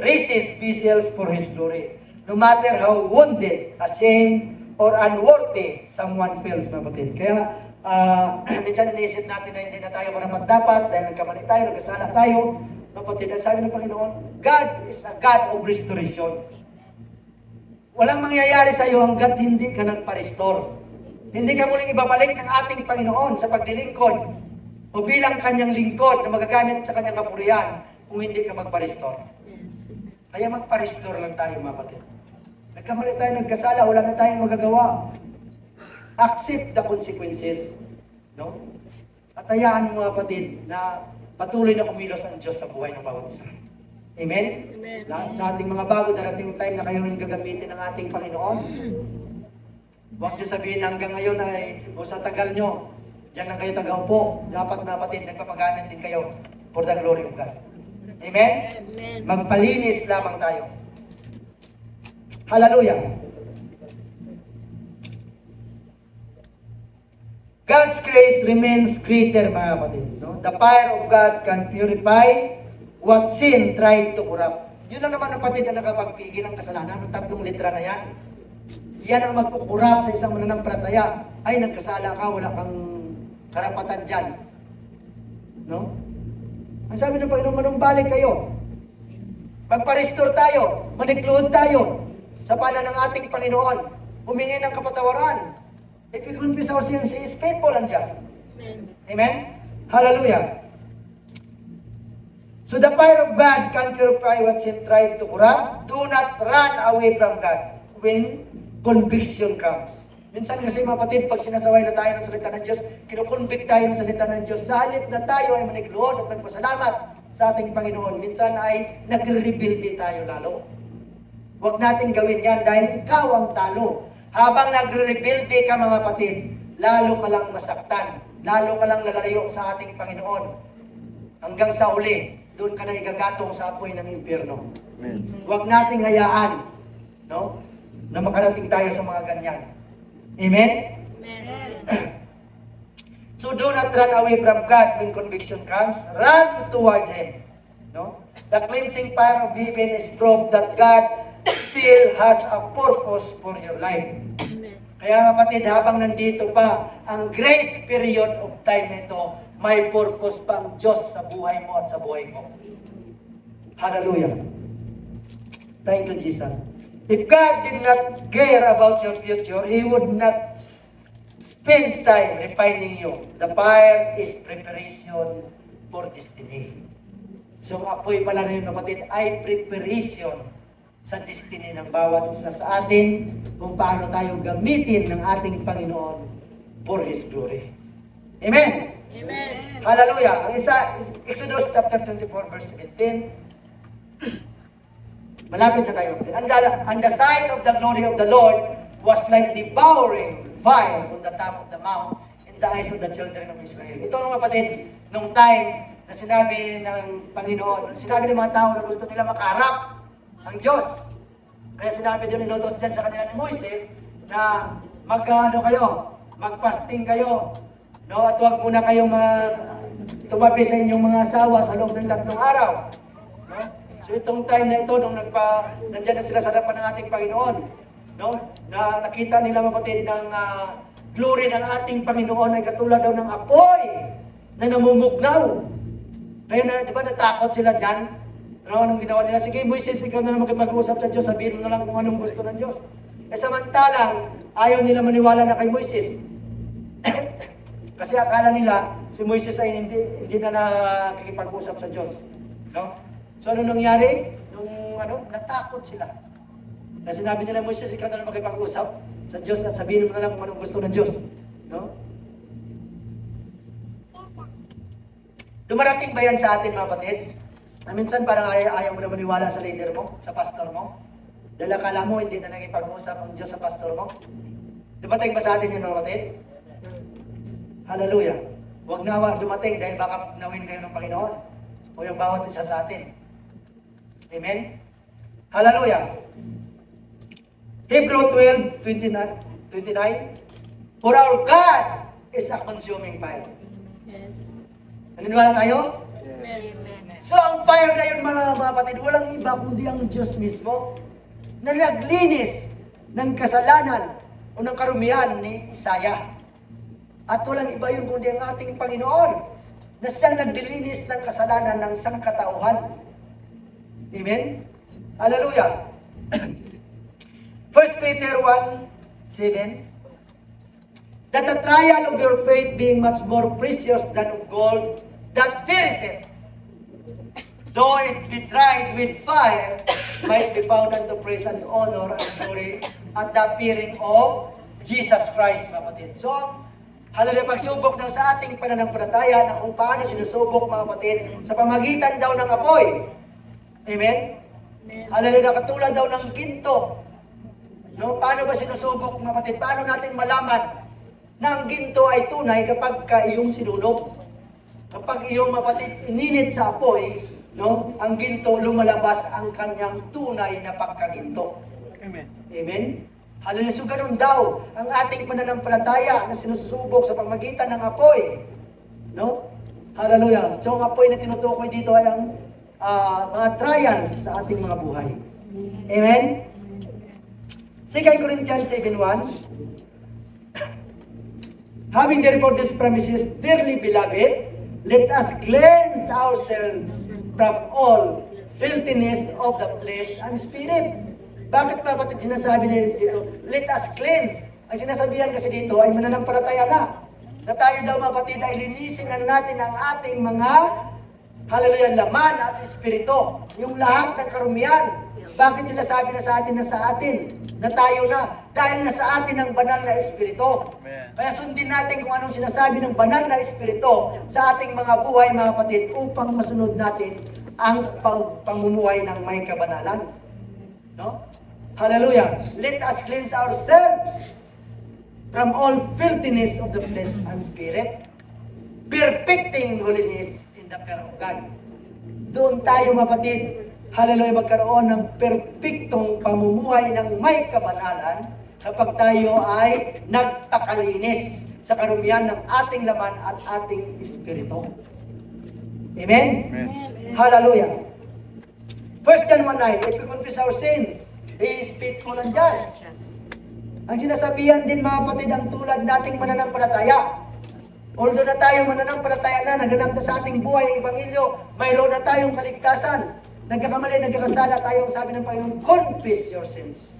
raises vessels for His glory. No matter how wounded, ashamed, or unworthy someone feels, mga kapatid. Kaya, minsan iniisip natin na hindi na tayo marapat-dapat dahil nagkamali tayo, nagkasala tayo. Mga kapatid, ang sabi ng Panginoon, God is a God of restoration. Walang mangyayari sa iyo hanggat hindi ka nagpa-restore. Hindi ka muling ibabalik ng ating Panginoon sa paglilingkod o bilang kanyang lingkod na magagamit sa kanyang kapurihan kung hindi ka magpa-restore. Kaya magpa-restore lang tayo, mga kapatid. Nagkamali tayo, nagkasala, wala na tayong magagawa. Accept the consequences. No? At hayaan mo, mga kapatid, na patuloy na kumilos ang Diyos sa buhay ng bawat isa. Amen? Amen. Sa ating mga bago, darating time na kayo rin gagamitin ng ating Panginoon. Huwag niyo sabihin hanggang ngayon ay, o sa tagal nyo, diyan lang kayo tagaupo. Dapat, mga kapatid, nagpapagamit din kayo for the glory of God. Amen? Amen. Magpalinis lamang tayo. Hallelujah. God's grace remains greater, mga kapatid. No? The fire of God can purify what sin tried to corrupt. Yun lang naman, kapatid, ang nakapagpigil ng kasalanan. Ang tatlong litra na yan. Yan ang magkukurap sa isang mananampalataya. Ay, nagkasala ka, wala kang karapatan dyan. No? Ang sabi ng Panginoon, manumbalik kayo. Magpa-restore tayo. Manikluhod tayo sa paanan ng ating Panginoon. Humingi ng kapatawaran. If we confess our sins, He is faithful and just. Amen. Amen? Hallelujah. So the fire of God can purify what sin tried to corrupt. Do not run away from God when conviction comes. Minsan kasi, mga kapatid, pag sinasaway na tayo ng salita ng Diyos, kinukonvict tayo ng salita ng Diyos. Sa halip na tayo ay manikluhod at nagpasalamat sa ating Panginoon, minsan ay nagre-rebelde tayo lalo. Huwag natin gawin yan dahil ikaw ang talo. Habang nagre-rebelde ka, mga kapatid, lalo ka lang masaktan, lalo ka lang lalayo sa ating Panginoon. Hanggang sa uli, doon ka na igagatong sa apoy ng impyerno. Amen. Huwag nating hayaan, no, na makarating tayo sa mga ganyan. Amen? Amen. So do not run away from God when conviction comes. Run toward Him. No? The cleansing fire of heaven is proof that God still has a purpose for your life. Amen. Kaya kapatid, habang nandito pa, ang grace period of time nito, may purpose pa ang Diyos sa buhay mo at sa buhay ko. Hallelujah. Thank you, Jesus. If God did not care about your future, He would not spend time refining you. The fire is preparation for destiny. So, ang apoy pala rin, kapatid, ay preparation sa destiny ng bawat isa sa atin kung paano tayo gamitin ng ating Panginoon for His glory. Amen? Amen. Hallelujah. Ang isa, Exodus chapter 24, verse 17. Malapit na tayo. And the sight of the glory of the Lord was like devouring fire on the top of the mount in the eyes of the children of Israel. Ito mga kapatid, nung time na sinabi ng Panginoon, sinabi ng mga tao na gusto nila makaharap ang Diyos. Kaya sinabi doon, inutos dyan sa kanila ni Moises na magpasting kayo, no? At huwag muna kayong tumabi sa inyong mga asawa sa loob ng 3 araw. No? So itong time na ito, nung nandyan na sila sa harapan ng ating Panginoon, no? Na nakita nila, mapatid, ng glory ng ating Panginoon ay katulad daw ng apoy na namumugnaw. Kaya na, di ba, natakot sila dyan? Ano, anong ginawa nila? Sige, Moises, ikaw na naman mag-usap sa Diyos, sabihin mo na lang kung anong gusto ng Diyos. Eh samantalang, ayaw nila maniwala na kay Moises. Kasi akala nila, si Moises ay hindi na nakikipag-usap sa Diyos. No? So ano nangyari? Natakot sila. Na sinabi nila, Moises, ikaw na lang makipag-usap sa Diyos at sabihin mo na lang kung anong gusto ng Diyos. No? Dumarating ba yan sa atin, mga kapatid? Na minsan parang ayaw mo na maniwala sa leader mo, sa pastor mo? Dahil akala mo, hindi na nakipag-usap ang Diyos sa pastor mo? Dumating ba sa atin yun, mga kapatid? Hallelujah. Huwag na dumating dahil baka nawin kayo ng Panginoon o yung bawat isa sa atin. Amen? Hallelujah. Hebrew 12:29. For our God is a consuming fire. Yes. Naniniwala tayo? Amen. So ang fire na yun, mga kapatid, walang iba kundi ang Diyos mismo. na naglinis ng kasalanan o ng karumihan ni Isaiah. At walang iba yun kundi ang ating Panginoon na siyang naglilinis ng kasalanan ng sangkatauhan. Amen? Hallelujah! 1 Peter 1:7, that the trial of your faith being much more precious than of gold that perisheth, though it be tried with fire, might be found unto praise and honor and glory at the appearing of Jesus Christ, mga kapatid. So, hallelujah, pagsubok daw sa ating pananampalataya na kung paano sinusubok, mga kapatid, sa pamagitan daw ng apoy. Amen? Hallelujah, katulad daw ng ginto. No? Paano ba sinusubok, mga kapatid? Paano natin malaman na ang ginto ay tunay kapag iyong sinunog? Kapag iyong, mga kapatid, ininit sa apoy, no? Ang ginto, lumalabas ang kanyang tunay na pagkaginto. Amen. Amen? Hallelujah. So ganun daw ang ating pananampalataya na sinusubok sa pamagitan ng apoy. No? Hallelujah. So ang apoy na tinutukoy dito ay ang mga trials sa ating mga buhay. Amen? 2 Corinthians 7:1, having therefore these promises, dearly beloved, let us cleanse ourselves from all filthiness of the flesh and spirit. Bakit pa kapatid sinasabi nila dito? Let us cleanse. Ang sinasabihan kasi dito ay mananampalataya na. Na tayo daw mga kapatid ay linisin natin ang ating mga hallelujah, laman at espiritu. Yung lahat ng karumihan. Bakit sinasabi na sa atin na sa atin? Na tayo na. Dahil na sa atin ang banal na espiritu. Kaya sundin natin kung anong sinasabi ng banal na espiritu sa ating mga buhay, mga kapatid, upang masunod natin ang pamumuhay ng may kabanalan. No? Hallelujah. Let us cleanse ourselves from all filthiness of the flesh and spirit, perfecting holiness in the fear of God. Doon tayo, mapatid, hallelujah, magkaroon ng perfectong pamumuhay ng may kabanalan kapag tayo ay nagpakalinis sa karumihan ng ating laman at ating espiritu. Amen? Amen. Hallelujah. 1 John 1:9, if we confess our sins, He is faithful and just. Ang sinasabihan din, mga kapatid, ang tulad nating mananampalataya. Although na tayo mananampalataya na, naganap na sa ating buhay ang Ebanghelyo, mayroon na tayong kaligtasan. Nagkakamali, nagkakasala tayo, ang sabi ng Panginoon, confess your sins.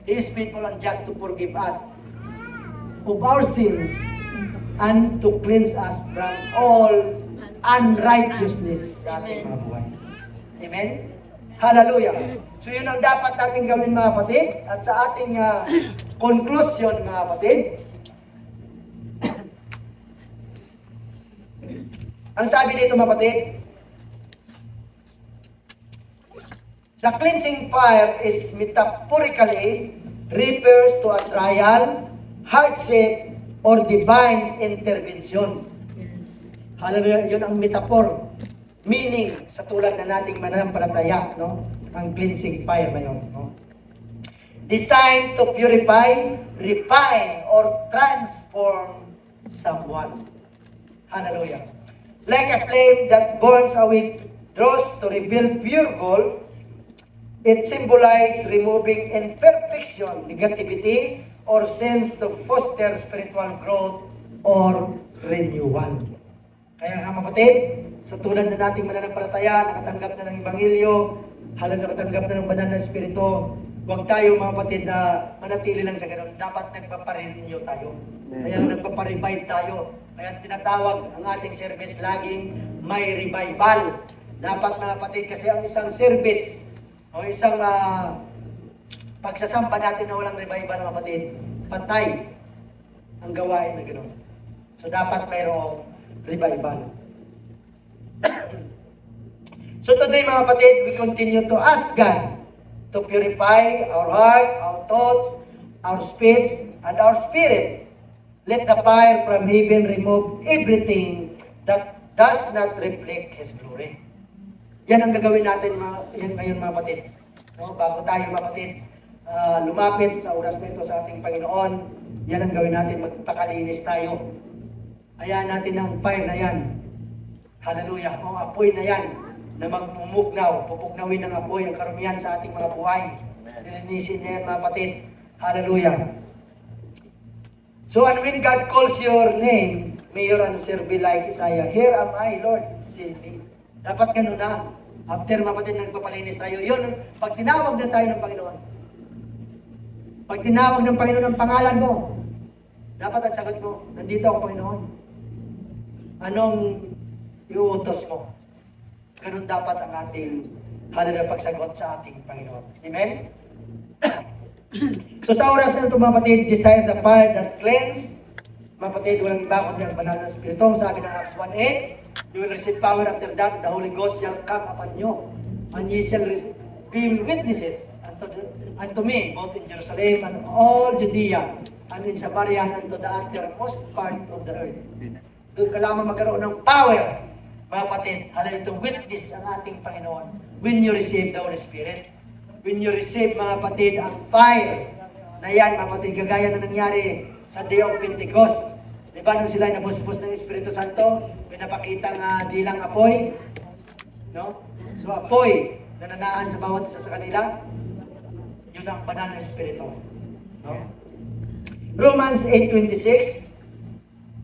He is faithful and just to forgive us of our sins and to cleanse us from all unrighteousness sa ating mga buhay. Amen? Hallelujah. So yun ang dapat natin gawin, mga kapatid. At sa ating conclusion, mga kapatid, ang sabi dito, mga kapatid, the cleansing fire is metaphorically refers to a trial, hardship, or divine intervention. Hallelujah. Yun ang metaphor. Meaning, sa tulad na nating mananampalataya, no? Ang cleansing fire na yun, no? Designed to purify, refine, or transform someone. Hallelujah. Like a flame that burns away dross to reveal pure gold, it symbolizes removing imperfection, negativity, or sins to foster spiritual growth or renewal. Kaya nga, kapatid, sa tulad na nating mananampalataya, nakatanggap na ng Ebanghelyo, halang nakatanggap na ng banal na espiritu, huwag tayo, mga kapatid, na manatili lang sa ganun. Dapat nagpaparenew tayo. Kaya nagpaparevive tayo. Kaya tinatawag ang ating service laging may revival. Dapat, mga kapatid, kasi ang isang service o isang pagsasamba natin na walang revival, mga kapatid, patay ang gawain na gano'n. So dapat mayroong revival. So today, mga kapatid, we continue to ask God to purify our heart, our thoughts, our speech, and our spirit. Let the fire from heaven remove everything that does not reflect His glory. Yan ang gagawin natin ngayon, mga kapatid. No? Bago tayo, mga kapatid, lumapit sa oras na ito sa ating Panginoon, yan ang gawin natin, magpakalinis tayo. Hayaan natin ang fire na yan. Hallelujah. O apoy na yan na magmumugnaw, pupugnawin ng apoy ang karumihan sa ating mga buhay. Nilinisin niya yan, mga kapatid. Hallelujah. So, and when God calls your name, may your answer be like Isaiah, "Here am I, Lord, send me." Dapat ganun na. After, mga kapatid, nagpapalinis tayo. Yun, pag tinawag na tayo ng Panginoon, pag tinawag ng Panginoon ang pangalan mo, dapat ang sagot mo, "Nandito ako, Panginoon." Anong iuutos mo? Ganun dapat ang ating halaga pagsagot sa ating Panginoon. Amen? So sa oras na ito, mga kapatid, desire the fire that cleanse. Mga kapatid, walang iba kundi ang banal na Espiritu. Sabi ng Acts 1:8, "You will receive power after that, the Holy Ghost shall come upon you, and ye shall be witnesses unto me, both in Jerusalem and all Judea, and in Samaria, and unto the uttermost part of the earth." Doon ka lamang magkaroon ng power, mga kapatid. Halaga ito, witness ang ating Panginoon when you receive the Holy Spirit. When you receive, mga kapatid, ang fire na yan, mga kapatid, kagaya na nangyari sa Day of Pentecost. Di ba, nung sila nabuspos ng Espiritu Santo, pinapakita nga dilang apoy, no? So, apoy na nanaan sa bawat isa sa kanila, yun ang banal na Espiritu. No? Romans 8:26,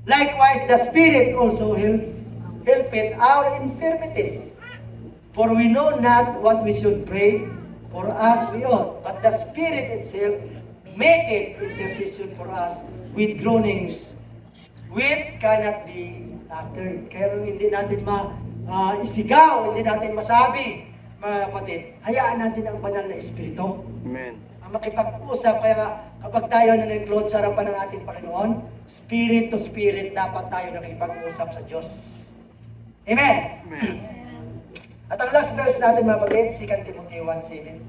"Likewise, the Spirit also helpeth our infirmities. For we know not what we should pray for as we ought, but the Spirit itself maketh intercession for us with groanings which cannot be uttered." Kaya hindi natin isigaw, hindi natin masabi, mga kapatid, hayaan natin ang banal na Espiritu Amen. ang makipag-usap. Kaya nga, kapag tayo naniglod sa harapan ng ating Panginoon, spirit to spirit, dapat tayo nakipag-usap sa Diyos. Amen? Amen. At ang last verse natin, mga kapatid, 2 Timothy 1:7.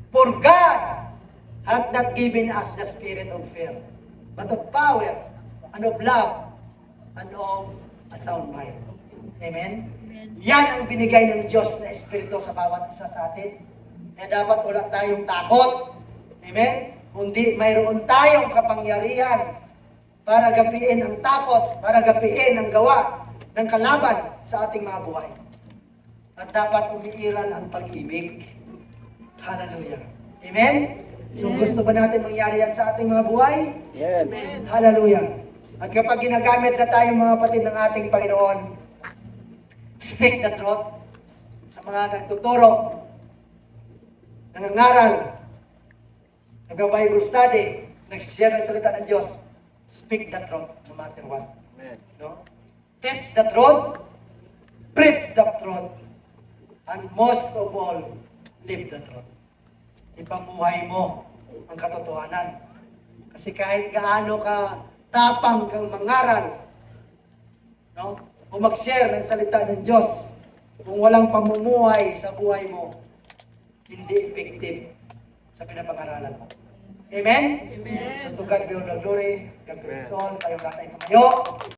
"For God hath not given us the spirit of fear, but of power, and of love, and of a sound mind." Amen? Yan ang binigay ng Diyos na Espiritu sa bawat isa sa atin. Kaya dapat wala tayong takot. Amen? Kundi mayroon tayong kapangyarihan para gapiin ang takot, para gapiin ang gawa ng kalaban sa ating mga buhay. At dapat umiiral ang pag-ibig. Hallelujah. Amen? So gusto ba natin mangyari yan sa ating mga buhay? Yan. Hallelujah. At kapag ginagamit na tayo, mga kapatid, ng ating Panginoon, speak the truth sa mga nagtuturo, nangangaral, nag-Bible study, nag-share ng salita ng Diyos. Speak the truth no matter what. Amen. No? Teach the truth, preach the truth, and most of all, live the truth. Ipamuhay mo ang katotohanan. Kasi kahit gaano ka tapang kang mangaral, no? O mag-share ng salita ng Diyos, kung walang pamumuhay sa buhay mo, hindi effective sa pinapangaralan mo. Amen? Amen. So to God be all the glory. God bless all. Kayong lahat ay tumayo.